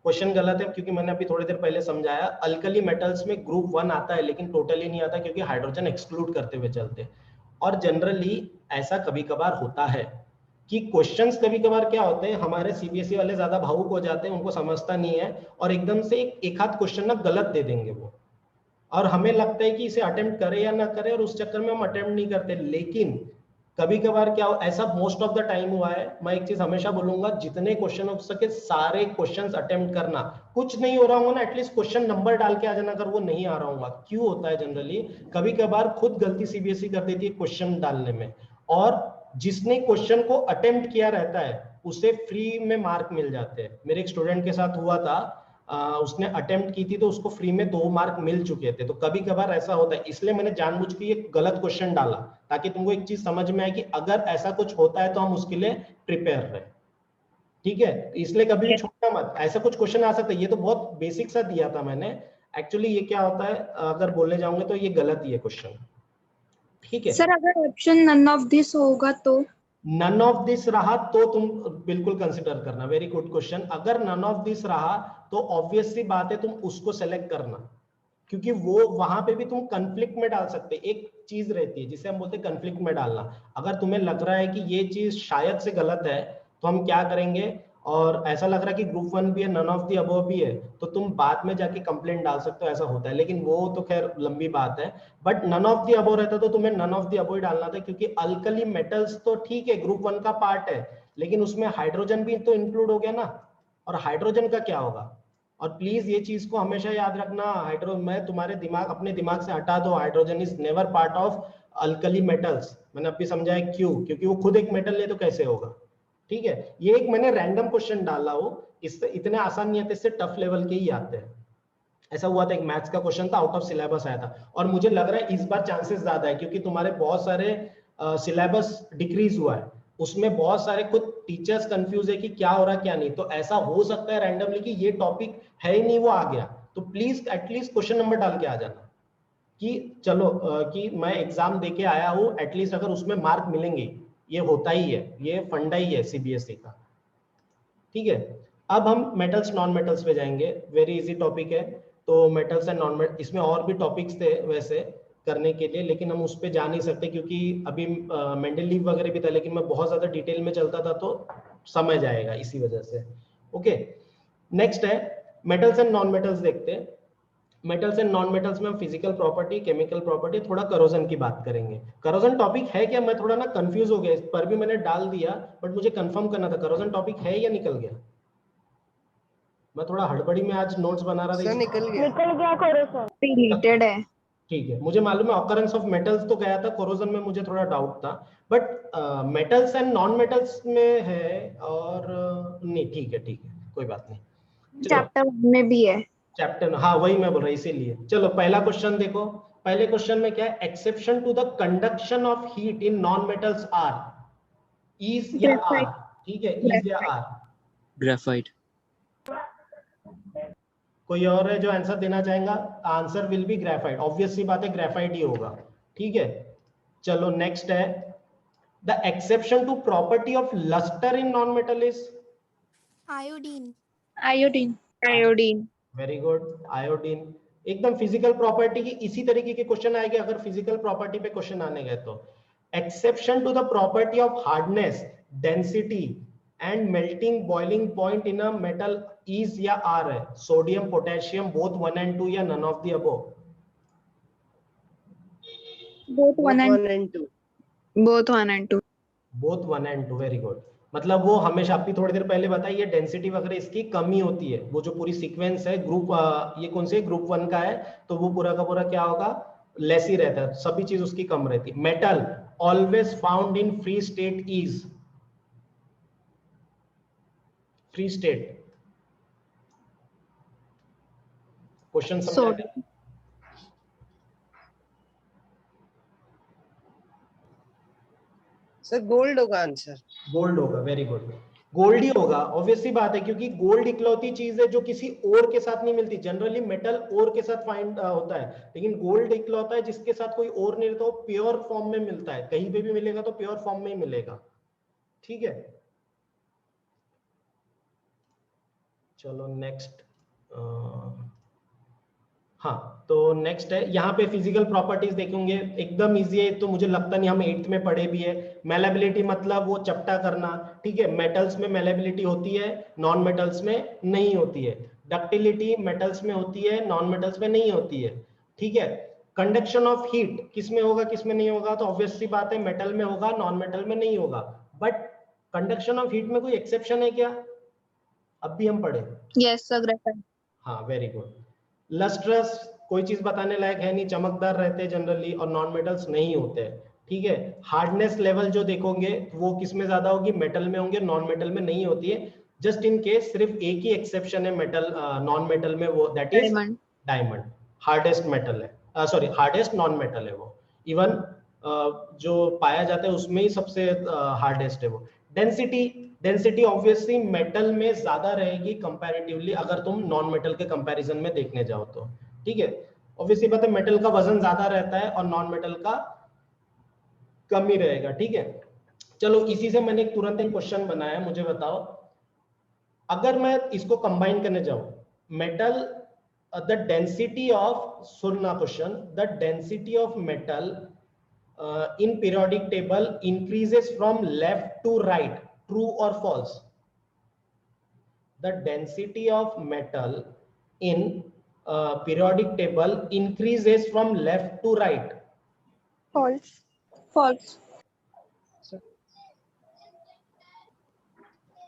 क्वेश्चन गलत है क्योंकि मैंने अभी थोड़ी देर पहले समझाया, अल्कली मेटल्स में ग्रुप 1 आता है लेकिन टोटली नहीं आता, क्योंकि हाइड्रोजन एक्सक्लूड करते हुए चलते। और जनरली ऐसा कभी कभार होता है कि क्वेश्चंस कभी कभार क्या होते हैं, हमारे सीबीएसई वाले ज्यादा भावुक हो जाते हैं, उनको समझता नहीं है, और एकदम से एक आध क्वेश्चन ना गलत दे देंगे वो, और हमें लगता है कि इसे अटेम्प्ट करें या ना करें, और उस चक्कर में हम अटेम्प्ट नहीं करते। लेकिन कभी कभार क्या ऐसा मोस्ट ऑफ द टाइम हुआ है, मैं एक चीज हमेशा बोलूंगा, जितने क्वेश्चन हो सके सारे क्वेश्चंस अटेम्प्ट करना। कुछ नहीं हो रहा होगा ना, एटलीस्ट क्वेश्चन नंबर डाल के आ जाना अगर वो नहीं आ रहा होगा। क्यों होता है जनरली, कभी कभार खुद गलती सीबीएसई कर देती है क्वेश्चन डालने में, और जिसने क्वेश्चन को अटेम्प्ट किया रहता है उसे फ्री में मार्क मिल जाते हैं। मेरे एक स्टूडेंट के साथ हुआ था, उसने अटेम्प्ट की थी तो उसको फ्री में 2 मार्क मिल चुके थे। तो कभी कभार ऐसा होता है, इसलिए मैंने जानबूझ के ये गलत क्वेश्चन डाला ताकि तुमको एक चीज समझ में आए कि अगर ऐसा कुछ होता है तो हम उसके लिए प्रिपेयर रहे। ठीक है, इसलिए कभी भी छोड़ना मत, ऐसा कुछ क्वेश्चन आ सकता है। ये तो बहुत बेसिक सा दिया था मैंने, एक्चुअली ये क्या होता है अगर बोलने जाऊंगे तो ये गलत ही है क्वेश्चन। ठीक है सर, अगर ऑप्शन नन ऑफ दिस होगा तो? नन ऑफ दिस रहा तो तुम बिल्कुल कंसिडर करना, वेरी गुड क्वेश्चन। अगर नन ऑफ दिस रहा तो ऑब्वियस सी बात है तुम उसको सेलेक्ट करना, क्योंकि वो वहां पे भी तुम कंफ्लिक्ट में डाल सकते। एक चीज रहती है जिसे हम बोलते हैं कंफ्लिक्ट में डालना। अगर तुम्हें लग रहा है कि ये चीज शायद से गलत है तो हम क्या करेंगे, और ऐसा लग रहा है कि ग्रुप 1 भी है, नन ऑफ द अबव भी है, तो तुम बाद में जाके कंप्लेंट डाल सकते हो, ऐसा होता है। लेकिन वो तो खैर लंबी बात है, but none of the above रहता तो तुम्हें नन ऑफ द अबव डालना था, क्योंकि अल्कली मेटल्स तो ठीक है ग्रुप 1 का पार्ट है, लेकिन उसमें हाइड्रोजन भी तो इंक्लूड हो गया ना, और हाइड्रोजन का क्या होगा। और प्लीज ये चीज को हमेशा याद रखना, मैं तुम्हारे अपने दिमाग से हटा दो, hydrogen is never part of alkali metals. मैंने अभी समझाया क्यों, क्योंकि वो खुद एक मेटल है तो कैसे होगा। ठीक है, ये एक मैंने रैंडम क्वेश्चन डाला हो, इससे इतने आसान नहीं आते, इससे टफ लेवल के ही आते हैं। ऐसा हुआ था, एक मैथ्स का क्वेश्चन था, आउट ऑफ सिलेबस आया था, और मुझे लग रहा है इस बार चांसेस ज्यादा है क्योंकि तुम्हारे बहुत सारे सिलेबस डिक्रीज हुआ है, उसमें बहुत सारे खुद टीचर्स कंफ्यूज है कि क्या हो रहा है क्या नहीं। तो ऐसा हो सकता है रैंडमली कि ये टॉपिक है ही नहीं वो आ गया, तो प्लीज एटलीस्ट क्वेश्चन नंबर डाल के आ जाना कि चलो कि मैं एग्जाम देके आया हूँ, एटलीस्ट अगर उसमें मार्क मिलेंगे। ये होता ही है, ये फंडा ही है सीबीएसई का। ठीक है, अब हम मेटल्स नॉन मेटल्स पे जाएंगे, वेरी इजी टॉपिक है। तो मेटल्स एंड नॉन मेटल्स, इसमें और भी टॉपिक्स थे वैसे करने के लिए, लेकिन हम उस पर जा नहीं सकते क्योंकि अभी मेंडलीव वगैरह भी था, लेकिन मैं बहुत ज्यादा डिटेल में चलता था तो समझ आएगा, इसी वजह से। ओके, नेक्स्ट है मेटल्स एंड नॉन मेटल्स देखते हैं। मेटल्स एंड नॉन मेटल्स में हम फिजिकल प्रॉपर्टी, केमिकल प्रॉपर्टी, थोड़ा करोजन की बात करेंगे। करोजन टॉपिक है क्या, मैं थोड़ा ना कंफ्यूज हो गया, इस पर भी मैंने डाल दिया बट मुझे कंफर्म करना था करोजन टॉपिक है या निकल गया। मैं थोड़ा हड़बड़ी में आज नोट्स बना रहा था। सर निकल गया। रिलेटेड है। ठीक है, मुझे मालूम है ऑकरेंस ऑफ मेटल्स तो गया था, कोरोजन में मुझे थोड़ा डाउट था, but metals and non metals में है और नहीं। ठीक है कोई बात नहीं, चैप्टर 1 में भी है। चैप्टर, हाँ वही मैं बोल रहा इसीलिए। चलो पहला क्वेश्चन देखो, पहले क्वेश्चन में क्या है, exception to the conduction of heat in non metals are, is या आर। ठीक है, इज या आर। ग्रेफाइट। कोई और है जो आंसर देना चाहेगा? Answer will be graphite, obvious सी बात है ग्रेफाइट ही होगा। ठीक है, चलो नेक्स्ट है, the exception to property of lustre in non metal is iodine. Iodine. Very good, iodine. एकदम फिजिकल प्रॉपर्टी की इसी तरीके के क्वेश्चन आएंगे अगर फिजिकल प्रॉपर्टी पे क्वेश्चन आने गए तो। Exception to the property of hardness, density and melting boiling point in a metal is या आर है। सोडियम, पोटेशियम, बोथ 1 and 2 या none of the above? Both 1 1 and and 2। Both 1 and 2। Both 1 and 2, very good. मतलब वो हमेशा आपकी थोड़ी देर पहले बताई, ये डेंसिटी वगैरह इसकी कमी होती है, वो जो पूरी सीक्वेंस है ग्रुप, ये कौन से ग्रुप 1 का है तो वो पूरा का पूरा क्या होगा, लेस ही रहता है, सभी चीज उसकी कम रहती है। Metal always found in free state is, free state. Question समझ आया? सर गोल्ड होगा आंसर। गोल्ड होगा, वेरी गुड, गोल्ड ही होगा, ऑब्वियसली बात है, क्योंकि गोल्ड इकलौती चीज है जो किसी और के साथ नहीं मिलती। जनरली मेटल और के साथ फाइंड होता है, लेकिन गोल्ड इकलौता है जिसके साथ कोई और नहीं रहता, वो प्योर फॉर्म में मिलता है, कहीं पे भी मिलेगा तो प्योर फॉर्म में ही मिलेगा। ठीक है, चलो नेक्स्ट। हाँ, तो नेक्स्ट है, यहाँ पे फिजिकल प्रॉपर्टीज देखेंगे, एकदम इजी है, तो मुझे लगता नहीं हम 8th में पढ़े भी है। मेलेबिलिटी मतलब वो चपटा करना, ठीक है, मेटल्स में मेलेबिलिटी होती है, नॉन मेटल्स में नहीं होती है। डक्टिलिटी मेटल्स में होती है, नॉन मेटल्स में नहीं होती है। ठीक है, कंडक्शन ऑफ हीट किस में होगा किस में नहीं होगा, तो ऑब्वियस सी बात है मेटल में होगा, नॉन मेटल में नहीं होगा। बट कंडक्शन ऑफ हीट में कोई एक्सेप्शन है क्या, अब भी हम पढ़े? Yes, sir. Graphite. हाँ, वेरी गुड। लस्ट्रस कोई चीज बताने लायक है नहीं, चमकदार रहते हैं जनरली और नॉन मेटल्स नहीं होते हैं, ठीक है। हार्डनेस लेवल जो देखोगे वो किस में ज्यादा होगी, मेटल में होंगे, नॉन मेटल में नहीं होती है। जस्ट इन केस सिर्फ एक ही एक्सेप्शन है मेटल नॉन मेटल में, वो that is Diamond. Diamond. Hardest metal है, सॉरी हार्डेस्ट नॉन मेटल है वो, इवन जो पाया जाता है उसमें ही सबसे हार्डेस्ट है वो। डेंसिटी ऑब्वियसली मेटल में ज्यादा रहेगी कंपैरेटिवली, अगर तुम नॉन मेटल के कंपैरिजन में देखने जाओ तो, ठीक है। ऑब्वियसली बात है मेटल का वजन ज्यादा रहता है और नॉन मेटल का कम ही रहेगा, ठीक है। चलो इसी से मैंने तुरंत एक क्वेश्चन बनाया, मुझे बताओ अगर मैं इसको कंबाइन करने जाऊं, मेटल the density of, सुनना question, the density of metal in periodic table increases from left to right, true or false? The density of metal in periodic table increases from left to right. False. False.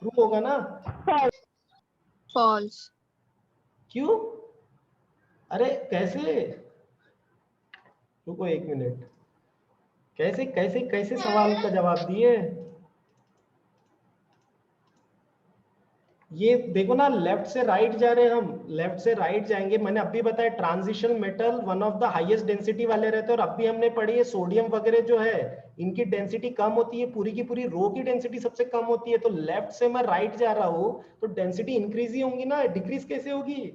True होगा ना? False. क्यों? अरे कैसे, रुको एक minute, कैसे कैसे कैसे सवाल का जवाब दिए? ये देखो ना, लेफ्ट से राइट जा रहे हैं हम, लेफ्ट से राइट जाएंगे। मैंने अभी बताया transition metal one of the highest density वाले रहते हैं, और अभी हमने पढ़ी है सोडियम वगैरह जो है इनकी डेंसिटी कम होती है, पूरी की पूरी रो की डेंसिटी सबसे कम होती है। तो लेफ्ट से मैं राइट जा रहा हूँ तो डेंसिटी इंक्रीज ही होंगी ना, डिक्रीज कैसे होगी?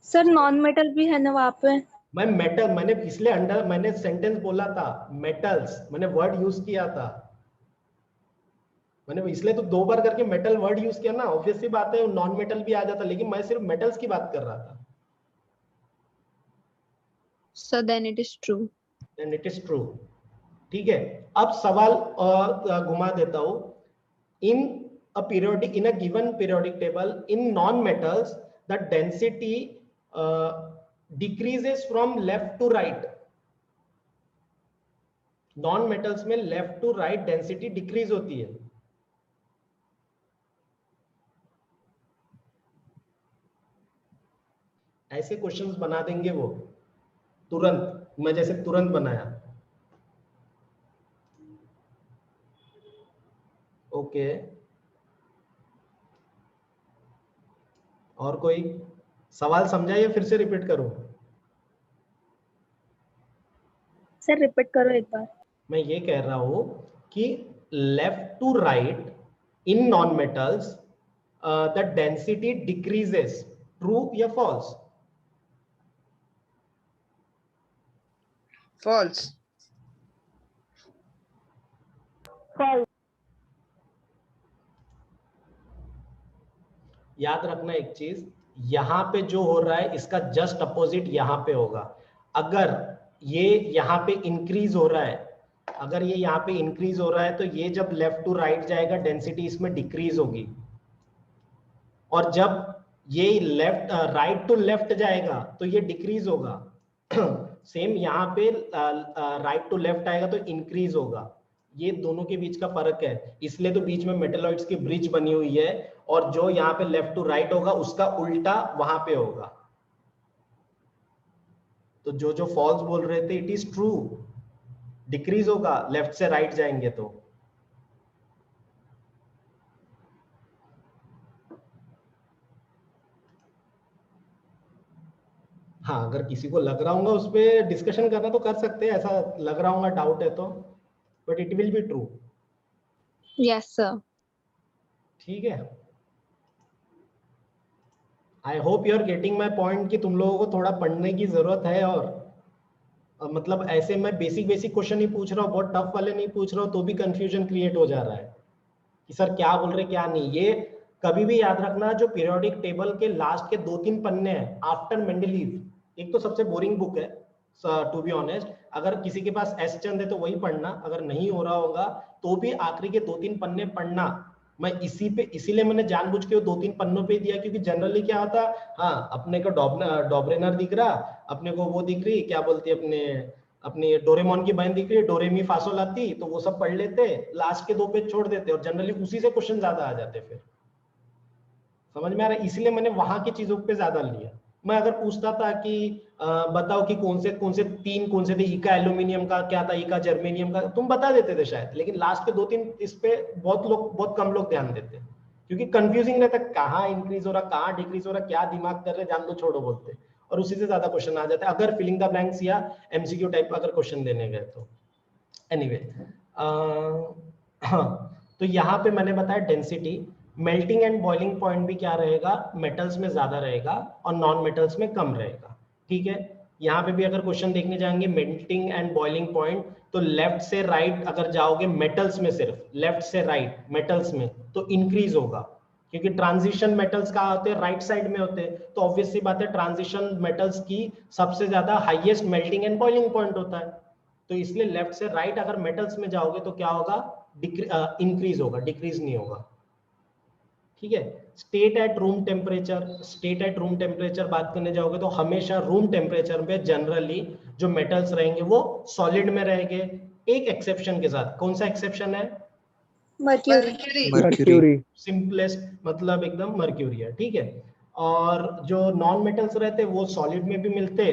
सर नॉन मेटल भी है ना वहाँ पे? मैं मेटल, मैंने इसलिए मैंने सेंटेंस बोला था मेटल्स, मैंने वर्ड यूज किया था, मैंने इसलिए तो 2 बार करके मेटल वर्ड यूज किया ना। ऑब्वियस सी बात है नॉन मेटल भी आ जाता, लेकिन मैं सिर्फ मेटल्स की बात कर रहा था। So then it is true. And it is true, ठीक है। अब सवाल घुमा देता हूं, in a periodic, in a given periodic table in non metals the density decreases from left to right. Non metals में left to right density decrease होती है। ऐसे क्वेश्चंस बना देंगे वो तुरंत, मैं जैसे तुरंत बनाया। ओके, और कोई सवाल समझा या फिर से रिपीट करूं? सर रिपीट करो एक बार। मैं ये कह रहा हूं कि left to right in non metals the density decreases, true या फॉल्स? False. याद रखना एक चीज, यहां पे जो हो रहा है इसका जस्ट अपोजिट यहां पे होगा। अगर ये यहां पे इंक्रीज हो रहा है, अगर ये यहाँ पे इंक्रीज हो रहा है तो ये जब लेफ्ट टू राइट जाएगा डेंसिटी इसमें डिक्रीज होगी, और जब ये लेफ्ट राइट टू लेफ्ट जाएगा तो ये डिक्रीज होगा। सेम यहाँ पे राइट टू लेफ्ट आएगा तो इंक्रीज होगा। ये दोनों के बीच का फर्क है, इसलिए तो बीच में मेटलॉइड्स की ब्रिज बनी हुई है, और जो यहाँ पे लेफ्ट टू राइट होगा उसका उल्टा वहां पे होगा। तो जो जो फॉल्स बोल रहे थे, इट इज ट्रू, डिक्रीज होगा लेफ्ट से राइट जाएंगे तो। हाँ, अगर किसी को लग रहा होगा उस पर डिस्कशन करना तो कर सकते हैं, ऐसा लग रहा होगा डाउट है तो, but it will be true. Yes, sir. ठीक है, I hope you are getting my point कि तुम लोगों को थोड़ा पढ़ने की जरूरत है। और मतलब ऐसे मैं बेसिक क्वेश्चन ही पूछ रहा हूँ, बहुत टफ वाले नहीं पूछ रहा हूँ, तो भी कंफ्यूजन क्रिएट हो जा रहा है कि सर क्या बोल रहे क्या नहीं। ये कभी भी याद रखना, जो पीरियोडिक टेबल के लास्ट के 2-3 पन्ने हैं आफ्टर मेंडलीव, एक तो सबसे बोरिंग बुक है टू बी ऑनेस्ट। अगर किसी के पास एस चंद है तो वही पढ़ना, अगर नहीं हो रहा होगा तो भी आखिरी के 2-3 पन्ने पढ़ना, मैं इसीलिए मैंने जानबूझ के वो 2-3 पन्नों पे दिया, क्योंकि जनरली क्या होता, हाँ अपने को डॉबरेनर दिख रहा, अपने को वो दिख रही, क्या बोलती है, अपनी डोरेमोन की बहन दिख रही है, डोरेमी फासोल आती, तो वो सब पढ़ लेते, लास्ट के 2 पेज छोड़ देते, और जनरली उसी से क्वेश्चन ज्यादा आ जाते। फिर समझ में आ रहा है, इसलिए मैंने वहां की चीजों पे ज्यादा लिया। मैं अगर पूछता था कि बताओ कि कौन से 3 कौन से थे, इका एल्यूमिनियम का क्या था, इका जर्मेनियम का, तुम बता देते थे शायद, लेकिन लास्ट के 2-3 इस पे बहुत कम लोग ध्यान देते, क्योंकि कंफ्यूजिंग रहता, कहाँ इंक्रीज हो रहा, कहाँ डिक्रीज हो रहा, क्या दिमाग कर रहे, जान दो छोड़ो बोलते, और उसी से ज्यादा क्वेश्चन आ जाते हैं अगर फिलिंग द ब्लैंक्स या एमसीक्यू टाइप अगर क्वेश्चन देने गए तो। एनीवे हाँ, तो यहाँ पे मैंने बताया density, melting and boiling point भी क्या रहेगा, मेटल्स में ज्यादा रहेगा और नॉन मेटल्स में कम रहेगा। ठीक है, यहाँ पे भी अगर क्वेश्चन देखने जाएंगे मेल्टिंग एंड बॉइलिंग पॉइंट, तो लेफ्ट से राइट अगर जाओगे मेटल्स में, सिर्फ लेफ्ट से राइट मेटल्स में, तो इंक्रीज होगा, क्योंकि ट्रांजिशन मेटल्स कहाँ होते हैं, राइट साइड में होते हैं, तो ऑब्वियस सी बात है ट्रांजिशन मेटल्स की सबसे ज्यादा highest melting and boiling point होता है, तो इसलिए लेफ्ट से राइट अगर मेटल्स में जाओगे तो क्या होगा, इंक्रीज होगा, डिक्रीज नहीं होगा। ठीक है, स्टेट एट रूम टेम्परेचर बात करने जाओगे तो हमेशा रूम टेम्परेचर पे जनरली जो मेटल्स रहेंगे वो सॉलिड में रहेंगे, एक एक्सेप्शन के साथ। कौन सा एक्सेप्शन है, मर्क्यूरी। सिंपलेस्ट मतलब एकदम मर्क्यूरी है। ठीक है, और जो नॉन मेटल्स रहते हैं वो सॉलिड में भी मिलते,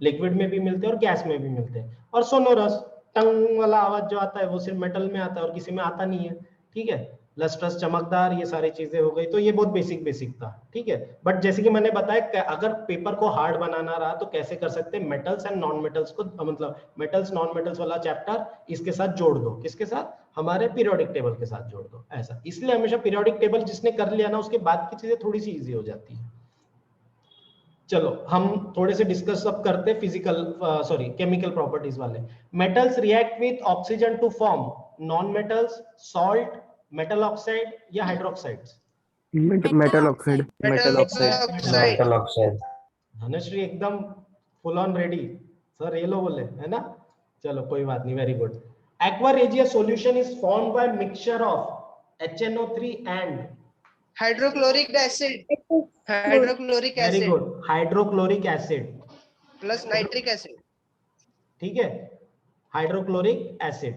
लिक्विड में भी मिलते और गैस में भी मिलते हैं। और सोनोरस टंग वाला आवाज जो आता है वो सिर्फ मेटल में आता है और किसी में आता नहीं है। ठीक है, लस्ट्रस चमकदार, ये सारी चीजें हो गई, तो ये बहुत बेसिक था। ठीक है, बट जैसे कि मैंने बताया अगर पेपर को हार्ड बनाना रहा तो कैसे कर सकते हैं, मेटल्स एंड नॉन मेटल्स को, मतलब मेटल्स नॉन मेटल्स वाला चैप्टर इसके साथ जोड़ दो, किसके साथ, हमारे पीरियोडिक टेबल के साथ जोड़ दो, ऐसा। इसलिए हमेशा पीरियोडिक टेबल जिसने कर लिया ना उसके बाद की चीजें थोड़ी सी इजी हो जाती है। चलो हम थोड़े से डिस्कस अब करते हैं केमिकल प्रॉपर्टीज वाले। Metals react with oxygen to form non metals, salt, metal oxide या हाइड्रोक्साइड्स। Metal oxide. धनश्री एकदम फुल ऑन रेडी, सर ये लो बोले है ना, चलो कोई बात नहीं, very good. Aqua regia solution is formed by mixture of HNO3 and hydrochloric acid very good, hydrochloric acid plus nitric acid. ठीक है, हाइड्रोक्लोरिक एसिड।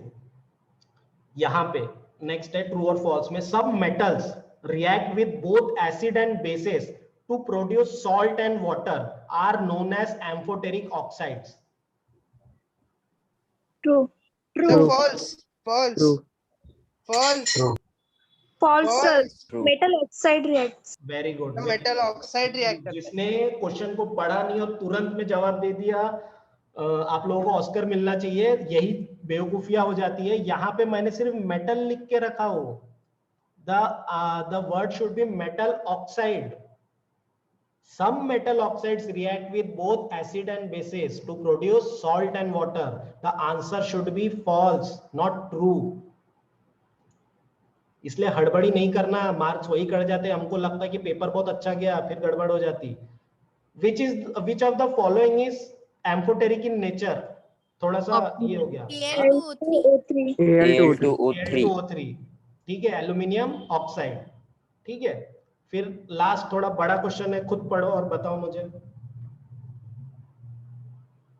यहाँ पे नेक्स्ट है ट्रू और फॉल्स में, सब metals react with both acid and bases to produce salt and water are known as amphoteric oxides. True. False, sir. Metal oxide reacts. Very good, metal oxide react. जिसने question को पढ़ा नहीं और तुरंत में जवाब दे दिया, आप लोगों को ऑस्कर मिलना चाहिए, यही बेवकूफिया हो जाती है। यहाँ पे मैंने सिर्फ मेटल लिख के रखा हो, the word should be metal oxide. Some metal oxides react with both acid and bases to produce salt and water. The answer should be false, not true. इसलिए हड़बड़ी नहीं करना, मार्क्स वही कट जाते हैं। हमको लगता है कि पेपर बहुत अच्छा गया, फिर गड़बड़ हो जाती। Which of the following is amphoteric in nature? थोड़ा सा ये हो गया, Al2O3। ठीक है, एल्यूमिनियम ऑक्साइड। ठीक है, फिर लास्ट थोड़ा बड़ा क्वेश्चन है, खुद पढ़ो और बताओ मुझे,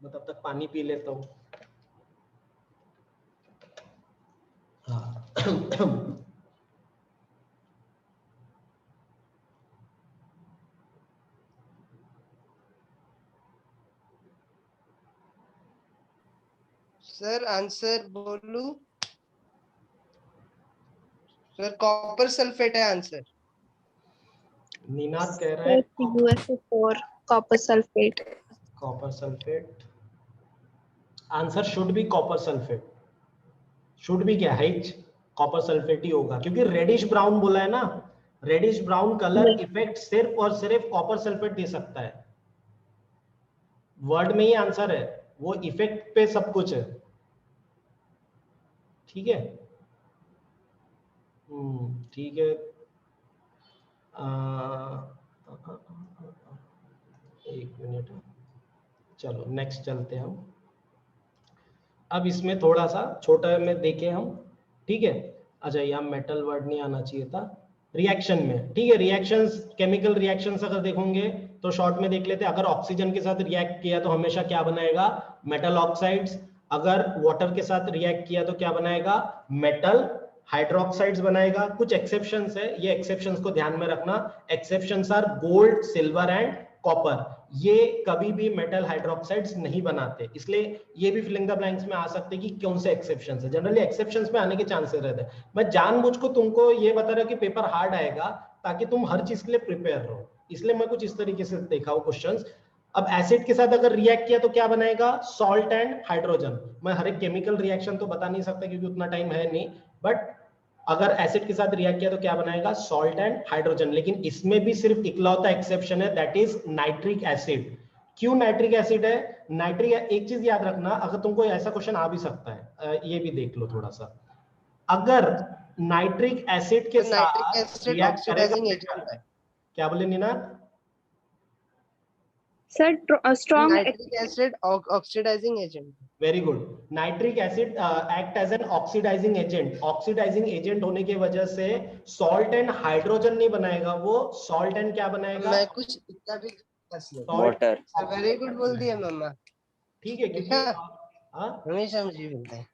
मैं तब तक पानी पी लेता हूँ। सर आंसर बोलू? सर कॉपर सल्फेट है आंसर। नीनाद कह रहा है USO4 copper sulfate. Copper sulphate. Answer should be copper sulphate. Should be क्या है, कॉपर सल्फेट ही होगा, क्योंकि रेडिश ब्राउन बोला है ना, रेडिश ब्राउन कलर इफेक्ट सिर्फ और सिर्फ कॉपर सल्फेट दे सकता है। वर्ड में ही आंसर है, वो इफेक्ट पे सब कुछ है। ठीक है, ठीक है, एक मिनट, चलो नेक्स्ट चलते हैं हम। अब इसमें थोड़ा सा छोटा में देखें हम। ठीक है, अच्छा यहाँ मेटल वर्ड नहीं आना चाहिए था, रिएक्शन में, ठीक है। रिएक्शंस, केमिकल रिएक्शंस अगर देखोगे तो शॉर्ट में देख लेते हैं। अगर ऑक्सीजन के साथ रिएक्ट किया तो हमेशा क्या बनाएगा, मेटल ऑक्साइड्स। अगर वाटर के साथ रिएक्ट किया तो क्या बनाएगा, मेटल हाइड्रोक्साइड्स बनाएगा। कुछ एक्सेप्शंस है, ये एक्सेप्शंस को ध्यान में रखना। Exceptions are gold, silver and copper, ये कभी भी मेटल हाइड्रोक्साइड्स नहीं बनाते। इसलिए ये भी फिलिंग द ब्लैंक्स में आ सकते हैं कि कौन से एक्सेप्शंस है। जनरली एक्सेप्शंस में आने के चांसेस रहते हैं। मैं जानबूझ को तुमको ये बता रहा हूं कि पेपर हार्ड आएगा ताकि तुम हर चीज के लिए प्रिपेयर रहो, इसलिए मैं कुछ इस तरीके से देखा हूं क्वेश्चंस। अब एसिड के साथ अगर रिएक्ट किया तो क्या बनाएगा, सॉल्ट एंड हाइड्रोजन। मैं हर एक केमिकल रिएक्शन तो बता नहीं सकता क्योंकि उतना टाइम है नहीं, बट अगर एसिड के साथ रिएक्ट किया तो क्या बनाएगा, सॉल्ट एंड हाइड्रोजन। लेकिन इसमें भी सिर्फ इकलौता एक्सेप्शन है, दैट इज नाइट्रिक एसिड। क्यों नाइट्रिक एसिड है, नाइट्रिक, एक चीज याद रखना, अगर तुमको ऐसा क्वेश्चन आ भी सकता है, ये भी देख लो थोड़ा सा। अगर नाइट्रिक एसिड के साथ नाइट्रिक एसिड रिएक्ट करेगा, ऑक्सीडाइजिंग एजेंट है। क्या बोले Neena, Sir, strong nitric acid oxidising agent. Very good. Nitric acid act as an oxidising agent. Oxidising agent होने की वजह से सॉल्ट एंड हाइड्रोजन नहीं बनाएगा, वो सॉल्ट एंड क्या बनाएगा, मैं कुछ इतना भी वाटर। वेरी गुड बोल दिया मम्मा, ठीक है। क्योंकि हाँ हमेशा मुझे मिलता है।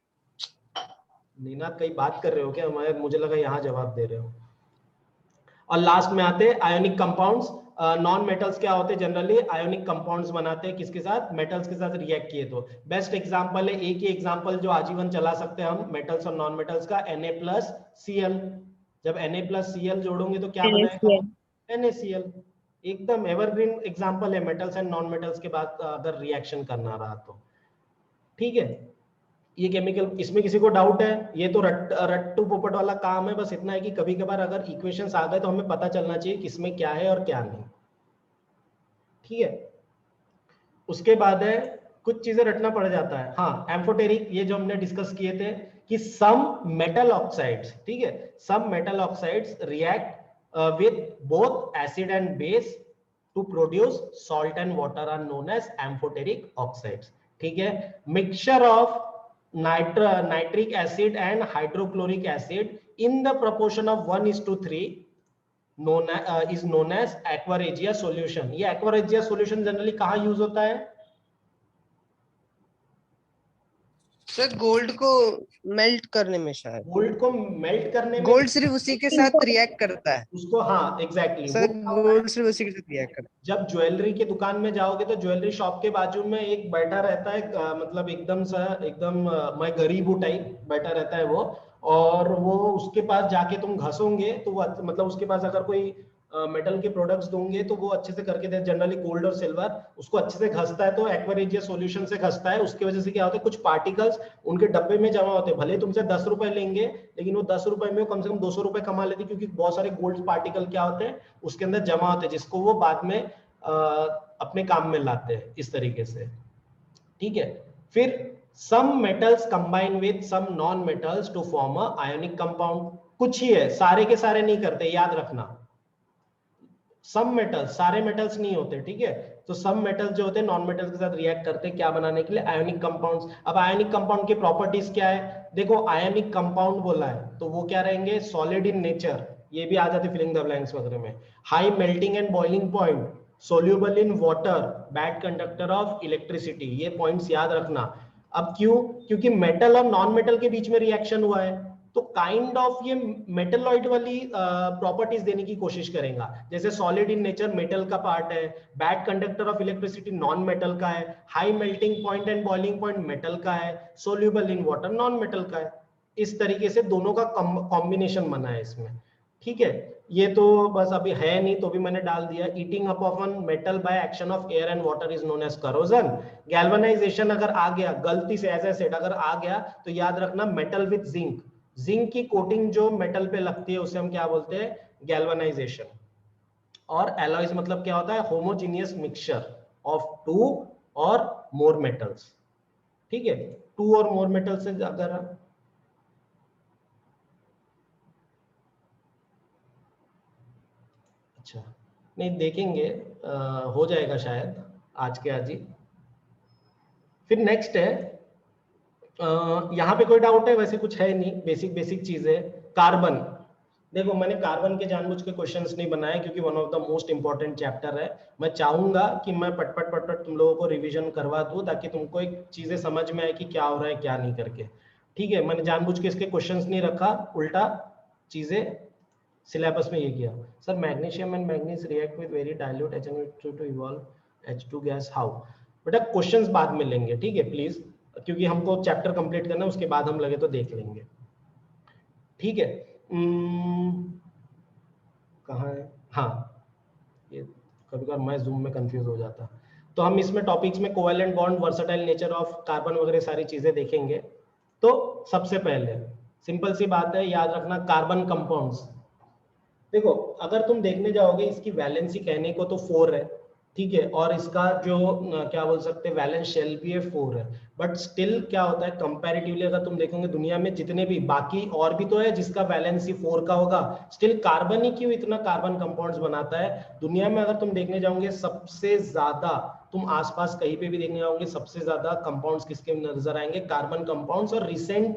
नीना कई बात कर रहे हो क्या, मुझे लगा यहाँ जवाब दे रहे हो। और लास्ट में आते हैं आयोनिक कंपाउंड्स। नॉन मेटल्स क्या होते हैं, जनरली आयोनिक कंपाउंड्स बनाते हैं किसके साथ, मेटल्स के साथ रिएक्ट किए तो। बेस्ट एग्जांपल है, एक ही एग्जांपल जो आजीवन चला सकते हैं हम मेटल्स और नॉन मेटल्स का, Na+Cl। जब Na+Cl जोड़ोगे तो क्या बनाएगा, NaCl। एकदम एवरग्रीन एग्जांपल है मेटल्स एंड नॉन मेटल्स के बाद अगर रिएक्शन करना रहा तो, ठीक है। ये केमिकल, इसमें किसी को डाउट है, ये तो रट्टू पोपट वाला काम है। बस इतना है कि कभी कभार अगर इक्वेशंस आ गए तो हमें पता चलना चाहिए किसमें क्या है और क्या नहीं, ठीक है। उसके बाद है कुछ चीजें रटना पड़ जाता है। हाँ, एम्फोटेरिक, ये जो हमने डिस्कस किए थे कि सम मेटल ऑक्साइड्स, ठीक है, some metal oxides react with both acid and base to produce salt and water are known as amphoteric oxides, ठीक है। Mixture of nitric acid and hydrochloric acid in the proportion of 1:3 is known as aqua regia solution। ये aqua regia solution generally कहाँ use होता है, sir gold को melt करने में, शायद गोल्ड को मेल्ट करने में। गोल्ड सिर्फ उसी के साथ रिएक्ट करता है उसको, हाँ एग्जैक्टली, सर, गोल्ड सिर्फ उसी के साथ रिएक्ट करता है। जब ज्वेलरी के दुकान में जाओगे तो ज्वेलरी शॉप के बाजू में एक बैठा रहता है, मतलब एकदम मैं गरीब हूँ टाइप बैठा रहता है वो, और वो उसके पास जाके तुम घसोगे तो वो मतलब उसके पास अगर कोई मेटल के प्रोडक्ट्स दोगे तो वो अच्छे से करके दे, जनरली गोल्ड और सिल्वर, उसको अच्छे से घसता है तो एक्वा रेजिया सॉल्यूशन से घसता है। उसकी वजह से क्या होता है, कुछ पार्टिकल्स उनके डब्बे में जमा होते हैं। भले तुमसे 10 रुपए लेंगे लेकिन वो 10 रुपए में कम से कम 200 रुपए कमा लेते, क्योंकि बहुत सारे गोल्ड पार्टिकल क्या होते हैं उसके अंदर जमा होते हैं, जिसको वो बाद में अपने काम में लाते हैं, इस तरीके से, ठीक है। फिर some metals combine with some non metals to form a ionic compound। कुछ ही है, सारे के सारे नहीं करते, याद रखना। सम मेटल्स, सारे मेटल्स नहीं होते, ठीक है। तो सम मेटल्स जो होते हैं नॉन मेटल्स के साथ रिएक्ट करते हैं, क्या बनाने के लिए, आयोनिक कंपाउंड्स। अब आयोनिक कंपाउंड की प्रॉपर्टीज क्या है, देखो आयोनिक कंपाउंड बोला है तो वो क्या रहेंगे, सॉलिड इन नेचर, ये भी आ जाते फिलिंग द ब्लैंक्स वगैरह में। High melting and boiling point, soluble in water, bad conductor of electricity, ये पॉइंट्स याद रखना। अब क्यों, क्योंकि मेटल और नॉन मेटल के बीच में रिएक्शन हुआ है तो काइंड ऑफ ये मेटलॉइड वाली प्रॉपर्टीज देने की कोशिश करेगा। जैसे सॉलिड इन नेचर मेटल का पार्ट है, bad conductor of electricity non metal का है, high melting point and boiling point metal का है, soluble in water non metal का है। इस तरीके से दोनों का कॉम्बिनेशन बना है इसमें, ठीक है। ये तो बस अभी है नहीं तो भी मैंने डाल दिया। Eating up of an metal by action of air and water is known as corrosion. Galvanisation अगर आ गया गलती से, एज आई सेड, अगर आ गया तो याद रखना मेटल विद जिंक, जिंक की कोटिंग जो मेटल पे लगती है उसे हम क्या बोलते हैं, गैल्वेनाइजेशन। और एलॉयज मतलब क्या होता है, होमोजीनियस मिक्सचर ऑफ टू और मोर मेटल्स, ठीक है। टू और मोर मेटल से अगर अच्छा नहीं देखेंगे, हो जाएगा शायद आज के आज ही। फिर नेक्स्ट है, यहाँ पे कोई डाउट है, वैसे कुछ है नहीं, बेसिक चीजें। कार्बन, देखो मैंने कार्बन के जानबूझ के क्वेश्चंस नहीं बनाए क्योंकि one of the most important chapter है। मैं चाहूंगा कि मैं पट तुम लोगों को रिवीजन करवा दूं ताकि तुमको एक चीजें समझ में आए कि क्या हो रहा है क्या नहीं करके, ठीक है। मैंने जानबूझ के इसके क्वेश्चंस नहीं रखा, उल्टा चीजें सिलेबस में ये किया। Sir magnesium and manganese react with very dilute HNO2 to evolve H2 gas, how? बेटा क्वेश्चंस बाद में लेंगे, ठीक है प्लीज, क्योंकि हमको चैप्टर कंप्लीट करना है, उसके बाद हम लगे तो देख लेंगे, ठीक है। कहाँ है? हाँ, ये कभी कभार मैं जूम में कंफ्यूज हो जाता। तो हम इसमें टॉपिक्स में covalent bond, versatile nature of carbon वगैरह सारी चीजें देखेंगे। तो सबसे पहले सिंपल सी बात है, याद रखना कार्बन कंपाउंड्स। देखो अगर तुम देखने जाओगे इसकी वैलेंसी कहने को तो 4 है, ठीक है, और इसका जो क्या बोल सकते हैं वैलेंस शेल भी है 4 है, बट स्टिल क्या होता है कंपैरेटिवली अगर तुम देखोगे दुनिया में जितने भी बाकी और भी तो है जिसका वैलेंसी 4 का होगा, स्टिल कार्बन ही क्यों इतना कार्बन कंपाउंड्स बनाता है दुनिया में? अगर तुम देखने जाओगे सबसे ज्यादा, तुम आसपास कहीं पे भी देखने जाओगे सबसे ज्यादा कंपाउंड्स किसके नजर आएंगे? Carbon compounds. और रिसेंट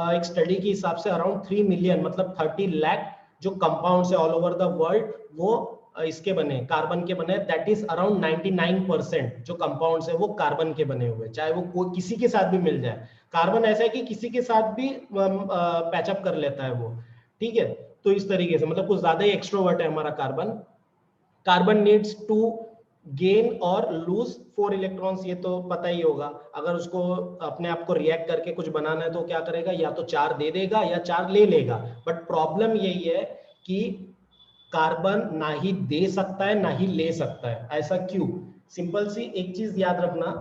एक स्टडी के हिसाब से अराउंड 3 मिलियन मतलब 30 लाख जो कंपाउंड्स है ऑल ओवर द वर्ल्ड वो इसके बने, कार्बन के बने। दैट इज अराउंड 99% जो कंपाउंड्स है वो कार्बन के बने हुए, चाहे वो कोई किसी के साथ भी मिल जाए। कार्बन ऐसा है कि किसी के साथ भी पैचअप कर लेता है वो, ठीक है। तो इस तरीके से मतलब कुछ ज्यादा ही एक्सट्रोवर्ट है हमारा carbon. Carbon needs to gain और लूज 4 इलेक्ट्रॉन्स, ये तो पता ही होगा। अगर उसको अपने आप को रिएक्ट करके कुछ बनाना है तो क्या करेगा? या तो 4 दे देगा या 4 ले लेगा। बट प्रॉब्लम यही है कि कार्बन ना ही दे सकता है ना ही ले सकता है। ऐसा क्यों? सिंपल सी एक चीज याद रखना,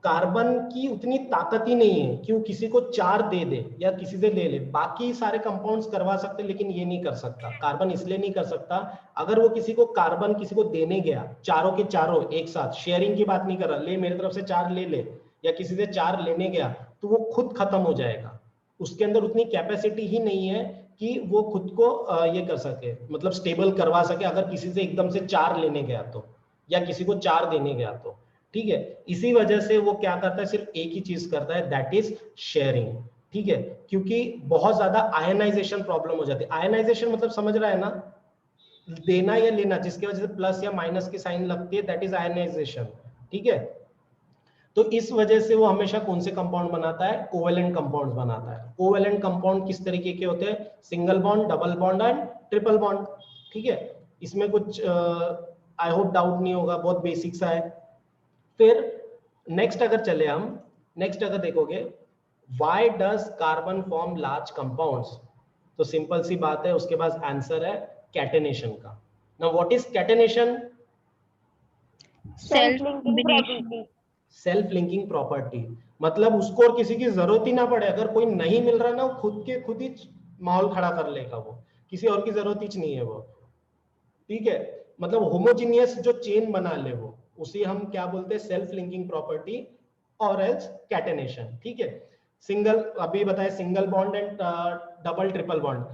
कार्बन की उतनी ताकत ही नहीं है कि वो किसी को 4 दे दे या किसी से ले ले। बाकी सारे कंपाउंड्स करवा सकते लेकिन ये नहीं कर सकता। कार्बन इसलिए नहीं कर सकता, अगर वो किसी को कार्बन किसी को देने गया, चारों के चारों एक साथ, शेयरिंग की बात नहीं कर रहा, ले मेरी तरफ से 4 ले ले, या किसी से 4 लेने गया, तो वो खुद खत्म हो जाएगा। उसके अंदर उतनी कैपेसिटी ही नहीं है कि वो खुद को ये कर सके, मतलब स्टेबल करवा सके अगर किसी से एकदम से 4 लेने गया तो, या किसी को 4 देने गया तो, ठीक है। इसी वजह से वो क्या करता है? सिर्फ एक ही चीज करता है, दैट इज शेयरिंग, ठीक है। क्योंकि बहुत ज्यादा आयनाइजेशन प्रॉब्लम हो जाती है। आयनाइजेशन मतलब समझ रहा है ना, देना या लेना, जिसकी वजह से प्लस या माइनस की साइन लगती है, दैट इज आयनाइजेशन, ठीक है। तो इस वजह से वो हमेशा कौन से कंपाउंड बनाता है? कोवेलेंट कंपाउंड बनाता है। कोवेलेंट कंपाउंड किस तरीके के होते हैं? Single bond, double bond and triple bond, ठीक है। इसमें कुछ आई होप डाउट नहीं होगा, बहुत बेसिक सा है। फिर नेक्स्ट अगर चले हम, नेक्स्ट अगर देखोगे why does carbon form large compounds, तो सिंपल सी बात है, उसके पास आंसर है कैटेनेशन का। Now what is catenation? Self linking property, मतलब उसको और किसी की जरूरत ही ना पड़े। अगर कोई नहीं मिल रहा ना, वो खुद ही माहौल खड़ा कर लेगा, वो किसी और की जरूरत ही नहीं है वो, ठीक है। मतलब होमोजीनियस जो चेन बना ले वो, उसी हम क्या बोलते हैं? सेल्फ लिंकिंग प्रॉपर्टी और एल्स कैटेनेशन, ठीक है। सिंगल, अभी बताए single bond and double triple bond.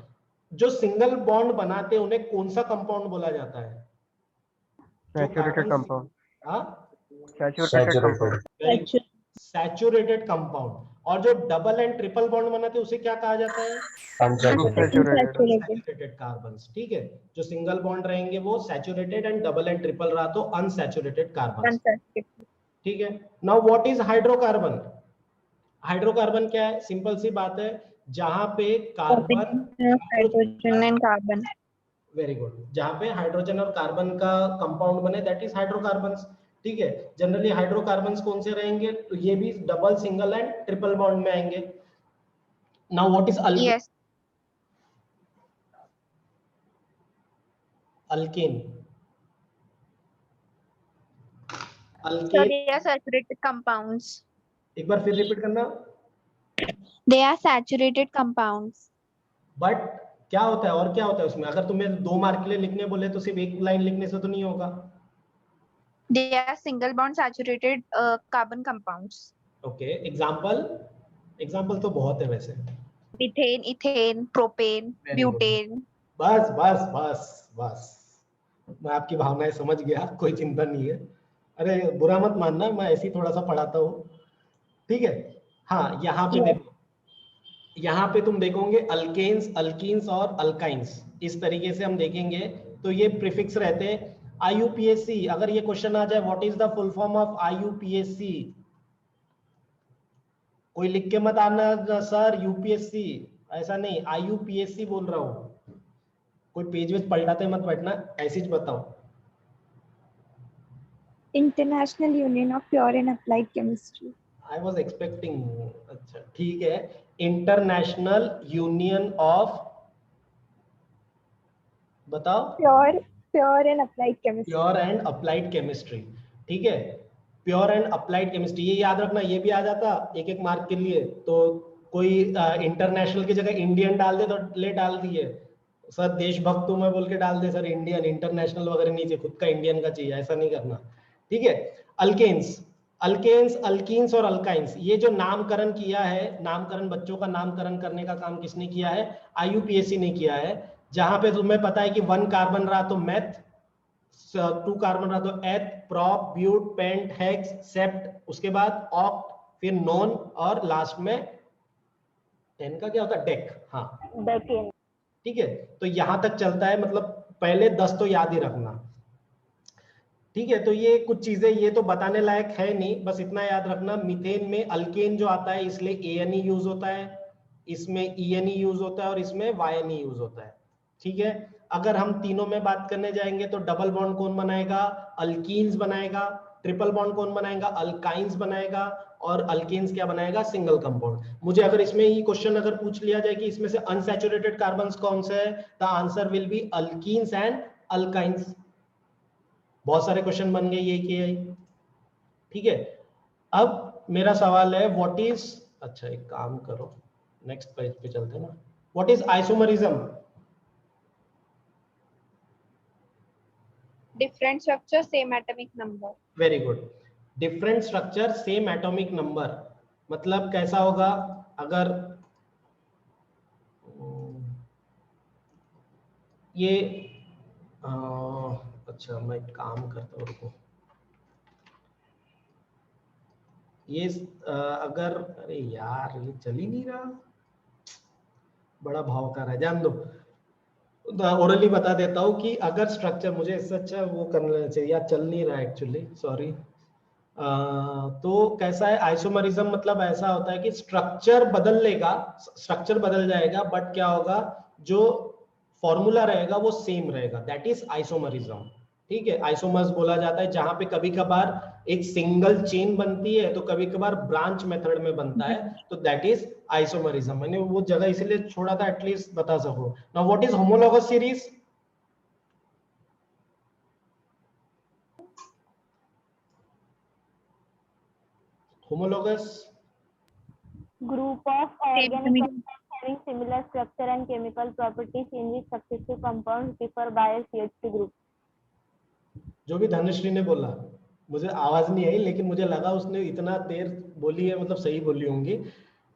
जो सिंगल बॉन्ड बनाते हैं उन्हें कौन सा कंपाउंड बोला जाता है? Saturated compound. हाँ, सैचुरेटेड कंपाउंड। और जो डबल एंड ट्रिपल बॉन्ड बनाते हैं उसे क्या कहा जाता है? अनसैचुरेटेड कार्बन्स, ठीक है। जो सिंगल बॉन्ड रहेंगे वो saturated and double and triple रहा तो अनसैचुरेटेड कार्बन्स, ठीक है। Now what is hydrocarbon? Hydrocarbon क्या है? सिंपल सी बात है, जहां पे carbon, hydrogen and carbon, very good, जहां पे हाइड्रोजन और कार्बन का कंपाउंड बने, दैट इज हाइड्रोकार्बन्स, ठीक है। जनरली हाइड्रोकार्बन्स कौन से रहेंगे? तो ये भी double, single and triple bond में आएंगे। Now what is alkyne? yes, alkyne, so alkyne, they are saturated compounds. एक बार फिर रिपीट करना। They are saturated compounds. But क्या होता है और क्या होता है उसमें? अगर तुम्हें 2 मार्क के लिए लिखने बोले तो सिर्फ एक लाइन लिखने से तो नहीं होगा। They are single bond saturated carbon compounds. Okay, example तो बहुत है वैसे। Methane, ethane, propane, Very good. butane. बस बस बस बस, मैं आपकी भावनाएं समझ गया, कोई चिंता नहीं है। अरे बुरा मत मानना, मैं ऐसे ही थोड़ा सा पढ़ाता हूँ, ठीक है। हाँ, यहाँ पे देखो, यहाँ पे तुम देखोगे अल्केन्स, अल्कीन्स और अल्काइंस, इस तरीके से हम देखेंगे। तो ये प्रीफिक्स रहते हैं। IUPAC, अगर ये क्वेश्चन आ जाए what is the full form of IUPAC, कोई लिख के मत आना सर UPSC, ऐसा नहीं, IUPAC बोल रहा हूँ, कोई पेज वेज पलटाते मत बैठना, ऐसी बताओ। International Union of Pure and Applied Chemistry. I was expecting. अच्छा ठीक है, इंटरनेशनल यूनियन ऑफ, बताओ। Pure and Applied Chemistry. Pure and applied chemistry, ठीक है, प्योर एंड अप्लाइड केमिस्ट्री, ये याद रखना, ये भी आ जाता एक एक मार्क के लिए। तो कोई इंटरनेशनल की जगह इंडियन डाल दे तो ले डाल दिए, सर देशभक्त मैं बोल के डाल दे सर इंडियन, इंटरनेशनल वगैरह नहीं चाहिए, खुद का इंडियन का चाहिए, ऐसा नहीं करना, ठीक है। अल्केन्स, अल्केन्स, अल्कीन्स और अल्काइंस, ये जो नामकरण किया है, नामकरण, बच्चों का नामकरण करने का काम किसने किया है? IUPAC ने किया है। जहां पे तुम्हें पता है कि 1 कार्बन रहा तो मेथ, 2 कार्बन रहा तो एथ, प्रोप, ब्यूट, पेंट, हेक्स, सेप्ट, उसके बाद ऑक्ट, फिर नॉन, और लास्ट में 10 का क्या होता है? डेक। हाँ ठीक है, तो यहां तक चलता है, मतलब पहले 10 तो याद ही रखना, ठीक है। तो ये कुछ चीजें, ये तो बताने लायक है नहीं, बस इतना याद रखना। मीथेन में अल्केन जो आता है इसलिए ANE यूज होता है, इसमें ENE यूज होता है और इसमें YNE यूज होता है, ठीक है। अगर हम तीनों में बात करने जाएंगे तो डबल बॉन्ड कौन बनाएगा? अल्कीन्स बनाएगा। ट्रिपल बॉन्ड कौन बनाएगा? अल्काइंस बनाएगा। और अल्केन्स क्या बनाएगा? Single compound. मुझे अगर इसमें ही क्वेश्चन अगर पूछ लिया जाए कि इसमें से अनसैचुरेटेड कार्बन्स कौन से है, the answer will B alkenes and alkynes. बहुत सारे क्वेश्चन बन गए ये कि, ठीक है। अब मेरा सवाल है व्हाट इज, अच्छा एक काम करो नेक्स्ट पेज पे चलते हैं ना, what is isomerism? Different structure, same atomic number. Very good. Different structure same atomic number, मतलब कैसा होगा? अगर ये अच्छा मैं एक काम करता हूँ, रुको। ये अगर, अरे यार ये चल ही नहीं रहा, बड़ा भाव का रहा है, जान दो। ओरली बता देता हूँ कि अगर स्ट्रक्चर, मुझे इससे अच्छा वो करना चाहिए, यार चल नहीं रहा एक्चुअली, सॉरी। तो कैसा है आइसोमरिज्म? मतलब ऐसा होता है कि स्ट्रक्चर बदल लेगा, स्ट्रक्चर बदल जाएगा, बट क्या होगा, जो फॉर्मूला रहेगा वो सेम रहेगा, दैट इज आइसोमरिज्म, ठीक है। आइसोमर्स बोला जाता है जहां पे कभी कभार एक सिंगल चेन बनती है तो कभी कभार ब्रांच मेथड में बनता है, तो दैट इज आइसोमरिज्म। मैंने वो जगह इसलिए छोड़ा था एटलीस्ट बता सको। Now what is homologous series? homologous group of organic compounds having similar structure and chemical properties in which successive compounds differ by a CH2 group. जो भी धनुश्री ने बोला, मुझे आवाज नहीं आई लेकिन मुझे लगा उसने इतना देर बोली है, मतलब सही बोली होंगी।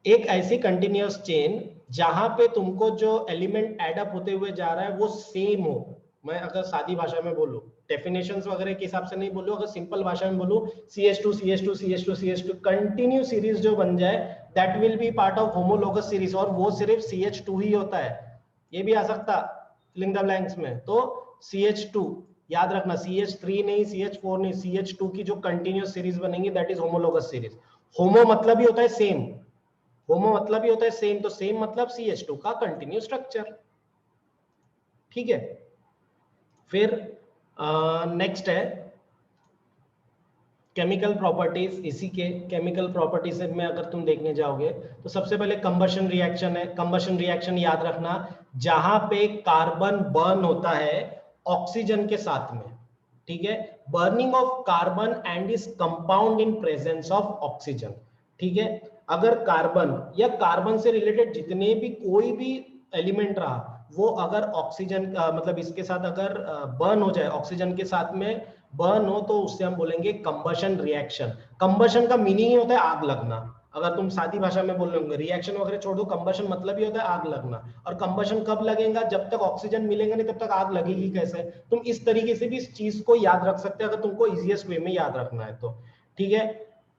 एक ऐसी कंटिन्यूअस चेन जहां पे तुमको जो एलिमेंट एड अप होते हुए जा रहा है वो सेम हो। मैं अगर सादी भाषा में बोलूं, डेफिनेशंस वगैरह के हिसाब से नहीं बोलूं, अगर सिंपल भाषा में बोलूं, CH2 CH2 CH2 CH2 continue series जो बन जाए, that will B part of homologous series, और वो सिर्फ CH2 ही होता है। ये भी आ सकता फिलिंग द ब्लैंक्स में, तो CH2 याद रखना, CH3 नहीं, CH4 नहीं, CH2 की जो कंटिन्यूअस सीरीज बनेंगी दैट इज होमोलोगस सीरीज। होमो मतलब ही होता है सेम, होमो मतलब ही होता है सेम, तो सेम मतलब CH2 का कंटिन्यूअस स्ट्रक्चर, ठीक है। फिर नेक्स्ट है केमिकल प्रॉपर्टीज। इसी के केमिकल प्रॉपर्टीज में अगर तुम देखने जाओगे तो सबसे पहले कंबशन रिएक्शन है। कंबशन रिएक्शन याद रखना जहां पे कार्बन बर्न होता है ऑक्सीजन के साथ में, ठीक है। Burning of carbon and is compound in presence of oxygen, ठीक है। अगर कार्बन या कार्बन से रिलेटेड जितने भी कोई भी एलिमेंट रहा वो अगर ऑक्सीजन मतलब इसके साथ अगर बर्न हो जाए, ऑक्सीजन के साथ में बर्न हो, तो उससे हम बोलेंगे कंबशन रिएक्शन। कंबशन का मीनिंग ही होता है आग लगना। अगर तुम सादी भाषा में बोल रहे रिएक्शन वगैरह छोड़ दो, कंबशन मतलब ही होता है आग लगना। और कंबशन कब लगेगा? जब तक ऑक्सीजन मिलेगा नहीं तब तक आग लगेगी कैसे? तुम इस तरीके से भी इस चीज को याद रख सकते हैं अगर तुमको इजीएस्ट वे में याद रखना है तो, ठीक है।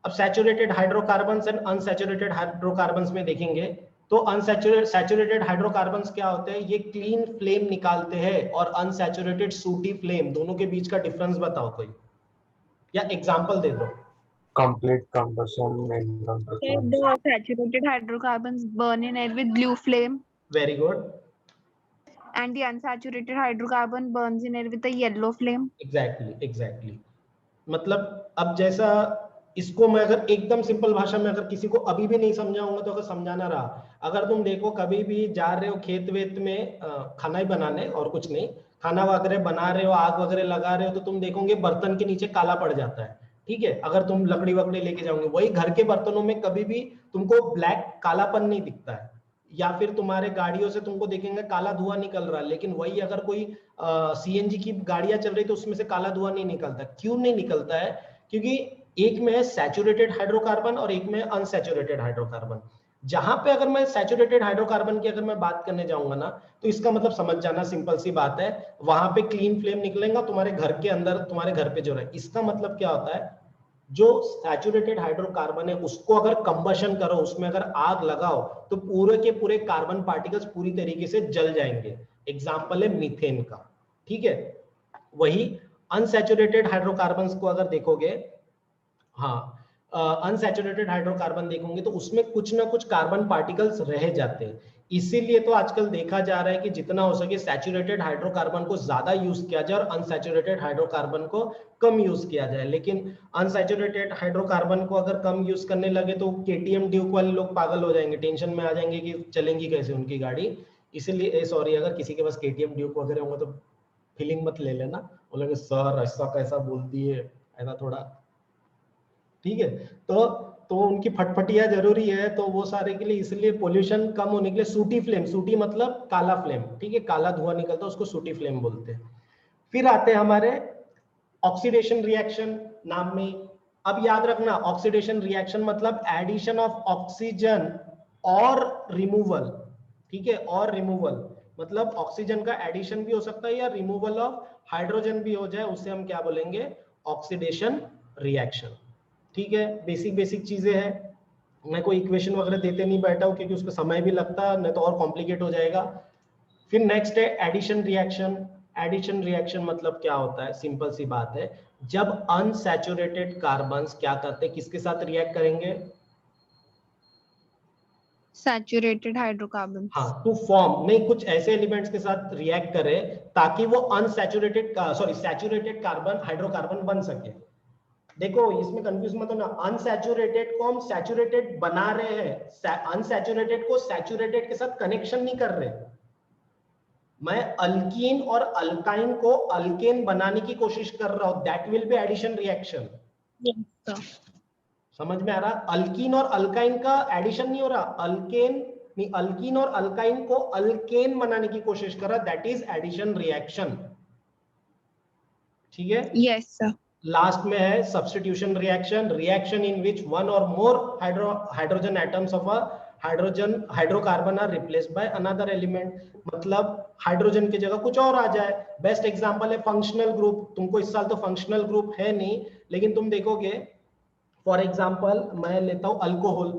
अब saturated hydrocarbons and unsaturated hydrocarbons में देखेंगे तो अनसैचुरेटेड हाइड्रोकार्बन्स क्या होते हैं, ये क्लीन फ्लेम निकालते हैं, और अनसैचुरेटेड सूटी फ्लेम, दोनों के बीच का डिफरेंस बताओ कोई, या एग्जांपल दे दो। Complete combustion, main combustion. The saturated hydrocarbons burn in air with blue flame, very good, and the unsaturated hydrocarbon burns in air with a yellow flame. Exactly. मतलब अब जैसा इसको मैं अगर एकदम सिंपल भाषा में अगर किसी को अभी भी नहीं समझाऊंगा तो अगर समझाना रहा, अगर तुम देखो कभी भी जा रहे हो खेत वेत में खाना ही बनाने और कुछ नहीं, खाना वगैरह बना रहे हो, आग वगैरह लगा रहे हो, तो तुम देखोगे बर्तन के नीचे काला पड़ जाता है, ठीक है, अगर तुम लकड़ी वकड़ी लेके जाओगे। वही घर के बर्तनों में कभी भी तुमको ब्लैक कालापन नहीं दिखता है, या फिर तुम्हारे गाड़ियों से तुमको देखेंगे काला धुआं निकल रहा है, लेकिन वही अगर कोई सीएनजी की गाड़ियां चल रही तो उसमें से काला धुआं नहीं निकलता। क्यों नहीं निकलता है? क्योंकि एक में है सैचुरेटेड हाइड्रोकार्बन और एक में अनसैचुरेटेड हाइड्रोकार्बन। जहां पे अगर मैं सैचुरेटेड हाइड्रोकार्बन की अगर मैं बात करने जाऊंगा ना, तो इसका मतलब समझ जाना, सिंपल सी बात है, वहां पे क्लीन फ्लेम निकलेगा तुम्हारे घर के अंदर, तुम्हारे घर पे जो रहे। इसका मतलब क्या होता है, जो सैचुरेटेड हाइड्रोकार्बन है उसको अगर कंबशन करो, उसमें अगर आग लगाओ, तो पूरे के पूरे कार्बन पार्टिकल्स पूरी तरीके से जल जाएंगे। एग्जाम्पल है मीथेन का, ठीक है। वही अनसैचुरेटेड हाइड्रोकार्बन्स को अगर देखोगे, हाँ, अनसैचुरेटेड हाइड्रोकार्बन देखोगे तो उसमें कुछ ना कुछ कार्बन पार्टिकल्स रह जाते हैं। इसीलिए तो आजकल देखा जा रहा है कि जितना हो सके सैचुरेटेड हाइड्रोकार्बन को ज्यादा यूज किया जाए और अनसैचुरेटेड हाइड्रोकार्बन को कम यूज किया जाए। लेकिन अनसैचुरेटेड हाइड्रोकार्बन को अगर कम यूज करने लगे तो केटीएम ड्यूक वाले लोग पागल हो जाएंगे, टेंशन में आ जाएंगे कि चलेंगी कैसे उनकी गाड़ी। इसीलिए सॉरी, अगर किसी के पास केटीएम ड्यूक वगैरह होंगे तो फीलिंग मत ले लेना, बोलेंगे सर ऐसा कैसा बोल दिए, ऐसा थोड़ा, ठीक है। तो उनकी फटफटिया जरूरी है, तो वो सारे के लिए, इसलिए पोल्यूशन कम होने के लिए सूटी फ्लेम, सूटी मतलब काला फ्लेम, ठीक है, काला धुआं निकलता है, उसको सूटी फ्लेम बोलते हैं। फिर आते हैं हमारे ऑक्सीडेशन रिएक्शन नाम में। अब याद रखना, ऑक्सीडेशन रिएक्शन मतलब एडिशन ऑफ ऑक्सीजन और रिमूवल, ठीक है, और रिमूवल मतलब ऑक्सीजन का एडिशन भी हो सकता है या रिमूवल ऑफ हाइड्रोजन भी हो जाए, उसे हम क्या बोलेंगे, ऑक्सीडेशन रिएक्शन, ठीक है। बेसिक चीजें हैं, मैं कोई इक्वेशन वगैरह देते नहीं बैठा हूं क्योंकि उसका समय भी लगता है, नहीं तो और कॉम्प्लिकेट हो जाएगा। फिर नेक्स्ट है एडिशन रिएक्शन। एडिशन रिएक्शन मतलब क्या होता है, सिंपल सी बात है, जब अनसैचुरेटेड कार्बन्स क्या करते हैं, किसके साथ रिएक्ट करेंगे, Saturated hydrocarbons. हाँ, टू फॉर्म, नहीं, कुछ ऐसे एलिमेंट्स के साथ रिएक्ट करे ताकि वो अनसैचुरेटेड सैचुरेटेड कार्बन हाइड्रोकार्बन बन सके। देखो इसमें कंफ्यूज मत होना, अनसैचुरेटेड को हम सैचुरेटेड बना रहे हैं, अनसैचुरेटेड को सैचुरेटेड के साथ कनेक्शन नहीं कर रहे। मैं अल्कीन और अल्काइन को अल्केन बनाने की कोशिश कर रहा हूं, that will be addition reaction. Yes, sir. समझ में आ रहा? अल्कीन और अल्काइन का एडिशन नहीं हो रहा, अल्कीन और अल्काइन को अल्केन बनाने की कोशिश कर रहा, दैट इज एडिशन रिएक्शन, ठीक है। Yes, sir. लास्ट में है substitution reaction, reaction in which one or more hydrogen atoms of a hydrocarbon are replaced by another element, मतलब हाइड्रोजन की जगह कुछ और आ जाए। बेस्ट एग्जांपल है फंक्शनल ग्रुप। तुमको इस साल तो फंक्शनल ग्रुप है नहीं, लेकिन तुम देखोगे, फॉर एग्जांपल मैं लेता हूं अल्कोहल।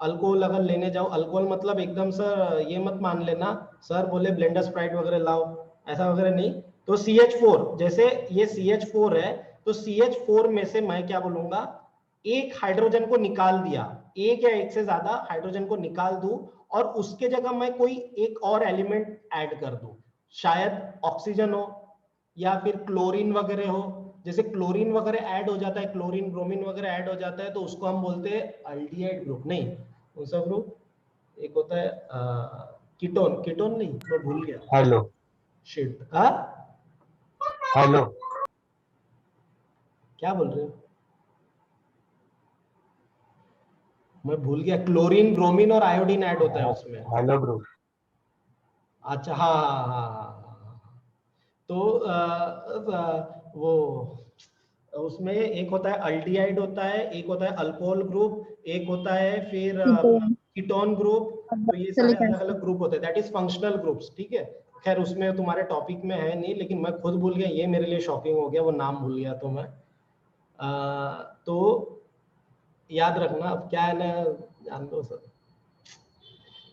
अल्कोहल अगर लेने जाओ, अल्कोहल मतलब एकदम सर ये मत मान लेना सर बोले ब्लेंडर स्प्राइट वगैरह लाओ, ऐसा वगैरह नहीं। तो CH4, जैसे ये CH4 है, तो CH4 में से मैं क्या बोलूंगा, एक हाइड्रोजन को निकाल दिया, एक या एक से ज्यादा हाइड्रोजन को निकाल दूं और उसके जगह मैं कोई एक और एलिमेंट ऐड कर दूं, शायद ऑक्सीजन हो या फिर क्लोरीन वगैरह हो। जैसे क्लोरीन वगैरह ऐड हो जाता है, क्लोरीन ब्रोमीन वगैरह ऐड हो जाता है, तो उसको हम बोलते हैं अल्डिहाइड ग्रुप। नहीं, कौन सा ग्रुप, एक होता है कीटोन नहीं, मैं भूल गया। हेलो शिट, हेलो क्या बोल रहे हो, मैं भूल गया। क्लोरीन ब्रोमीन और आयोडीन ऐड होता है उसमें। Hello group. अच्छा, हाँ। तो वो उसमें एक होता है अल्डिहाइड होता है, एक होता है अल्कोहल ग्रुप, एक होता है फिर कीटोन ग्रुप। तो ये सारे अलग अलग ग्रुप होते हैं, दैट इज फंक्शनल ग्रुप्स, ठीक है। खैर उसमें तुम्हारे टॉपिक में है नहीं, लेकिन मैं खुद भूल गया, ये मेरे लिए शॉकिंग हो गया, वो नाम भूल गया। तो मैं तो याद रखना, अब क्या है ना, जान दो सर,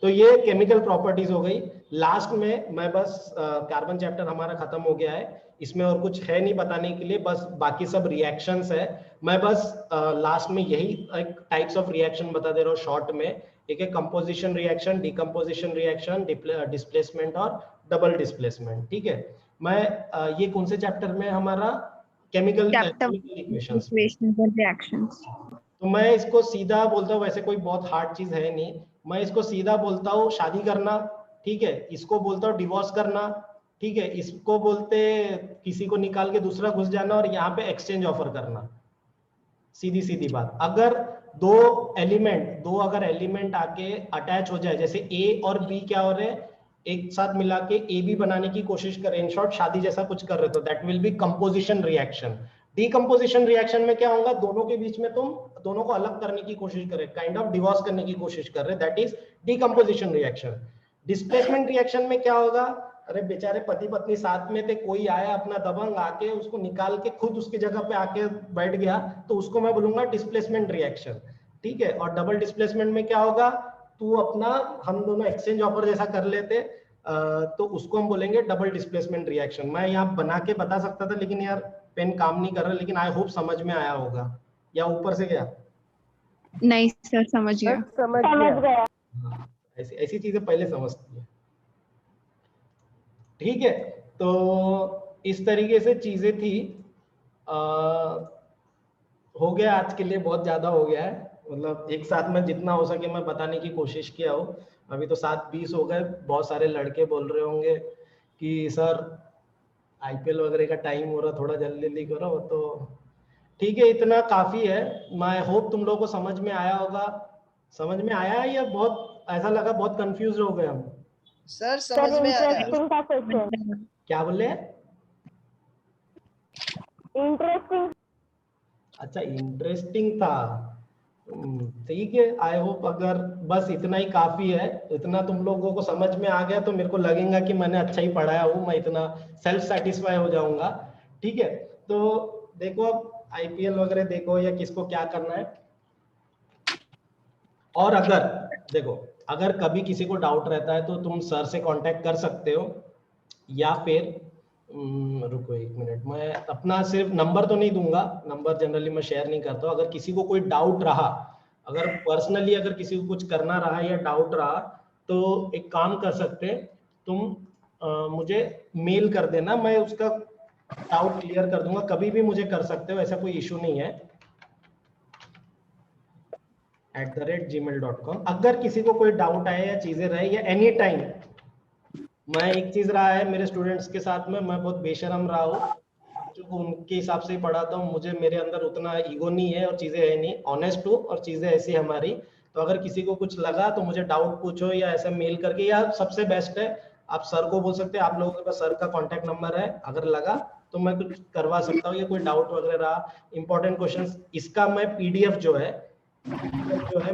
तो ये केमिकल प्रॉपर्टीज हो गई। लास्ट में मैं बस कार्बन चैप्टर हमारा खत्म हो गया है, इसमें और कुछ है नहीं बताने के लिए, बस बाकी सब रिएक्शंस है। मैं बस लास्ट में यही एक टाइप्स ऑफ रिएक्शन बता दे रहा हूँ शॉर्ट में। एक है composition reaction, decomposition reaction, displacement और डबल डिस्प्लेसमेंट। ठीक है, मैं ये कौन से चैप्टर में हमारा केमिकल इक्वेशंस रिएक्शंस। तो मैं इसको सीधा बोलता हूँ, वैसे कोई बहुत हार्ड चीज है नहीं, मैं इसको सीधा बोलता हूँ शादी करना। ठीक है, इसको बोलता हूँ डिवोर्स करना। ठीक है, इसको बोलते किसी को निकाल के दूसरा घुस जाना, और यहाँ पे एक्सचेंज ऑफर करना। सीधी सीधी बात। अगर दो एलिमेंट आके अटैच हो जाए, जैसे ए और बी क्या हो रहे हैं, एक साथ मिला के ए बी बनाने की कोशिश करें, इन शॉर्ट शादी जैसा कुछ कर रहे, तो that will B composition reaction. Decomposition reaction में क्या होगा, दोनों के बीच में तुम दोनों को अलग करने की कोशिश कर रहे, काइंड ऑफ डिवोर्स करने की कोशिश कर रहे, that is decomposition reaction. Displacement reaction में क्या होगा, अरे बेचारे पति पत्नी साथ में थे, कोई आया अपना दबंग आके उसको निकाल के खुद उसकी जगह पे आके बैठ गया, तो उसको मैं बोलूंगा डिस्प्लेसमेंट रिएक्शन। ठीक है, और डबल डिस्प्लेसमेंट में क्या होगा, तू अपना हम दोनों एक्सचेंज ऑफर जैसा कर लेते, तो उसको हम बोलेंगे डबल डिस्प्लेसमेंट रिएक्शन। मैं यहाँ बना के बता सकता था, लेकिन यार पेन काम नहीं कर रहा, लेकिन आई होप समझ में आया होगा, या ऊपर से गया? नहीं सर, समझ गया। समझ गया। ऐसी चीजें पहले समझती है। ठीक है, तो इस तरीके से चीजें थी। हो गया आज के लिए, बहुत ज्यादा हो गया है, मतलब एक साथ में जितना हो सके मैं बताने की कोशिश किया हूँ। अभी तो 7:20 हो गए, बहुत सारे लड़के बोल रहे होंगे कि सर आईपीएल वगैरह का टाइम हो रहा, थोड़ा जल्दी जल्दी करो। तो ठीक है, इतना काफी है। मैं होप तुम लोगों को समझ में आया होगा। समझ में आया है या बहुत ऐसा लगा बहुत कंफ्यूज हो गए हम? सर समझ में आया। इंटरेस्टिंग था क्वेश्चन। क्या बोले? इंटरेस्टिंग। अच्छा, इंटरेस्टिंग था। ठीक है, आई होप अगर बस इतना ही काफी है, इतना तुम लोगों को समझ में आ गया तो मेरे को लगेगा कि मैंने अच्छा ही पढ़ाया हूँ, मैं इतना सेल्फ सेटिस्फाई हो जाऊंगा। ठीक है, तो देखो अब आईपीएल वगैरह देखो या किसको क्या करना है। और अगर देखो, अगर कभी किसी को डाउट रहता है तो तुम सर से कांटेक्ट कर सकते हो, या फिर रुको एक मिनट, मैं अपना सिर्फ नंबर तो नहीं दूंगा, नंबर जनरली मैं शेयर नहीं करता हूँ। अगर किसी को कोई डाउट रहा, अगर पर्सनली अगर किसी को कुछ करना रहा या डाउट रहा, तो एक काम कर सकते हैं, तुम मुझे मेल कर देना, मैं उसका डाउट क्लियर कर दूंगा। कभी भी मुझे कर सकते हो, ऐसा कोई इशू नहीं है। @gmail.com। अगर किसी को कोई डाउट आए या चीजें रहे या एनी टाइम, मैं एक चीज रहा है मेरे स्टूडेंट्स के साथ में, मैं बहुत बेशरम रहा हूँ, क्योंकि उनके हिसाब से ही पढ़ाता हूँ, मुझे मेरे अंदर उतना ईगो नहीं है और चीजें है नहीं, ऑनेस्ट हूँ और चीजें ऐसी हमारी। तो अगर किसी को कुछ लगा तो मुझे डाउट पूछो या ऐसा मेल करके, या सबसे बेस्ट है आप सर को बोल सकते हैं, आप लोगों के पास सर का कॉन्टेक्ट नंबर है, अगर लगा तो मैं कुछ करवा सकता हूँ, या कोई डाउट वगैरह रहा, इंपॉर्टेंट क्वेश्चन, इसका मैं पीडीएफ जो है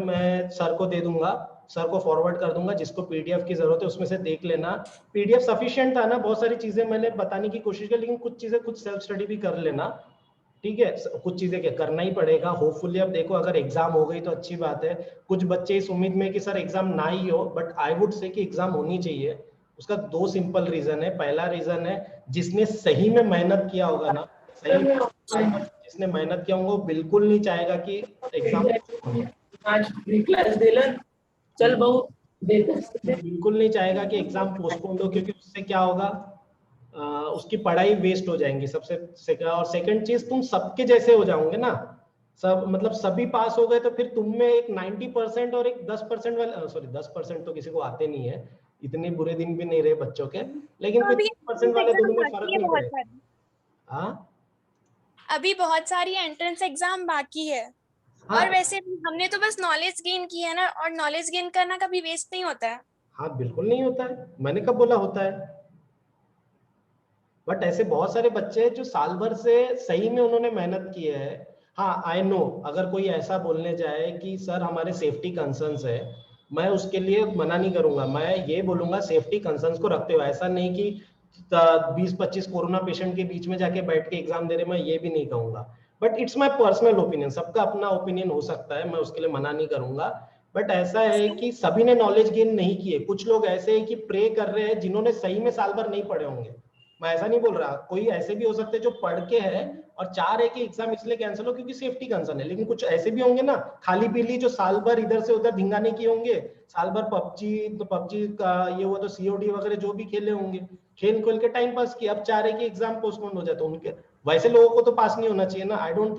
मैं सर को दे दूंगा, सर को फॉरवर्ड कर दूंगा। जिसको पीडीएफ की जरूरत है उसमें से देख लेना। पीडीएफ सफिशिएंट था ना, बहुत सारी चीजें मैंने बताने की कोशिश की, लेकिन कुछ चीजें कुछ सेल्फ स्टडी भी कर लेना। ठीक है, कुछ चीजें क्या करना ही पड़ेगा। होपफुली अब देखो, अगर एग्जाम हो गई तो अच्छी बात है। कुछ बच्चे इस उम्मीद में कि सर एग्जाम ना ही हो, बट आई वुड से कि एग्जाम होनी चाहिए। उसका 2 सिंपल रीजन है। पहला रीजन है, जिसने सही में मेहनत किया होगा ना, जिसने मेहनत किया होगा वो बिल्कुल नहीं चाहेगा कि एग्जाम चल बहुत बिल्कुल नहीं चाहेगा कि एग्जाम पोस्टपोन हो, क्योंकि उससे क्या होगा, उसकी पढ़ाई वेस्ट हो जाएंगी सबसे। और सेकंड चीज, तुम सबके जैसे हो जाओगे ना, सब मतलब सभी पास हो गए तो फिर तुम में एक 90% और एक 10% वाले, सॉरी 10% तो किसी को आते नहीं है, इतने बुरे दिन भी नहीं रहे बच्चों के, लेकिन फिर 10% वाले दोनों में फर्क नहीं पड़ेगा। हाँ, अभी बहुत सारी एंट्रेंस एग्जाम बाकी है। हाँ, और वैसे भी हमने तो बस नॉलेज गेन की है ना, और नॉलेज गेन करना कभी वेस्ट नहीं होता है। हाँ बिल्कुल नहीं होता है, मैंने कब बोला होता है। बट ऐसे बहुत सारे बच्चे हैं जो साल भर से सही में उन्होंने मेहनत की है। हाँ आई नो, अगर कोई ऐसा बोलने जाए कि सर हमारे सेफ्टी कंसर्न्स है, मैं उसके लिए मना नहीं करूंगा, मैं ये बोलूंगा सेफ्टी कंसर्न्स को रखते हुए, ऐसा नहीं कि 20-25 कोरोना पेशेंट के बीच में जाके बैठ के एग्जाम दे रहे, मैं ये भी नहीं कहूंगा। But it's my personal opinion, सबका अपना ओपिनियन हो सकता है, मैं उसके लिए मना नहीं करूंगा। बट ऐसा है कि सभी ने नॉलेज गेन नहीं किए, कुछ लोग ऐसे हैं कि प्रे कर रहे हैं जिन्होंने सही में साल भर नहीं पढ़े होंगे। मैं ऐसा नहीं बोल रहा, कोई ऐसे भी हो सकते हैं जो पढ़ के है और चाह रहे कि एग्जाम इसलिए कैंसिल हो क्योंकि सेफ्टी कंसर्न है, लेकिन कुछ ऐसे भी होंगे ना खाली पीली जो साल भर इधर से उधर धिंगाने किए होंगे, साल भर पबजी का ये हुआ तो COD वगैरह जो भी खेले होंगे, खेल खोल के टाइम पास किया, अब चाह रहे कि एग्जाम पोस्टपोन हो जाए, तो उनके वैसे लोगों को तो पास नहीं होना चाहिए ना। I don't think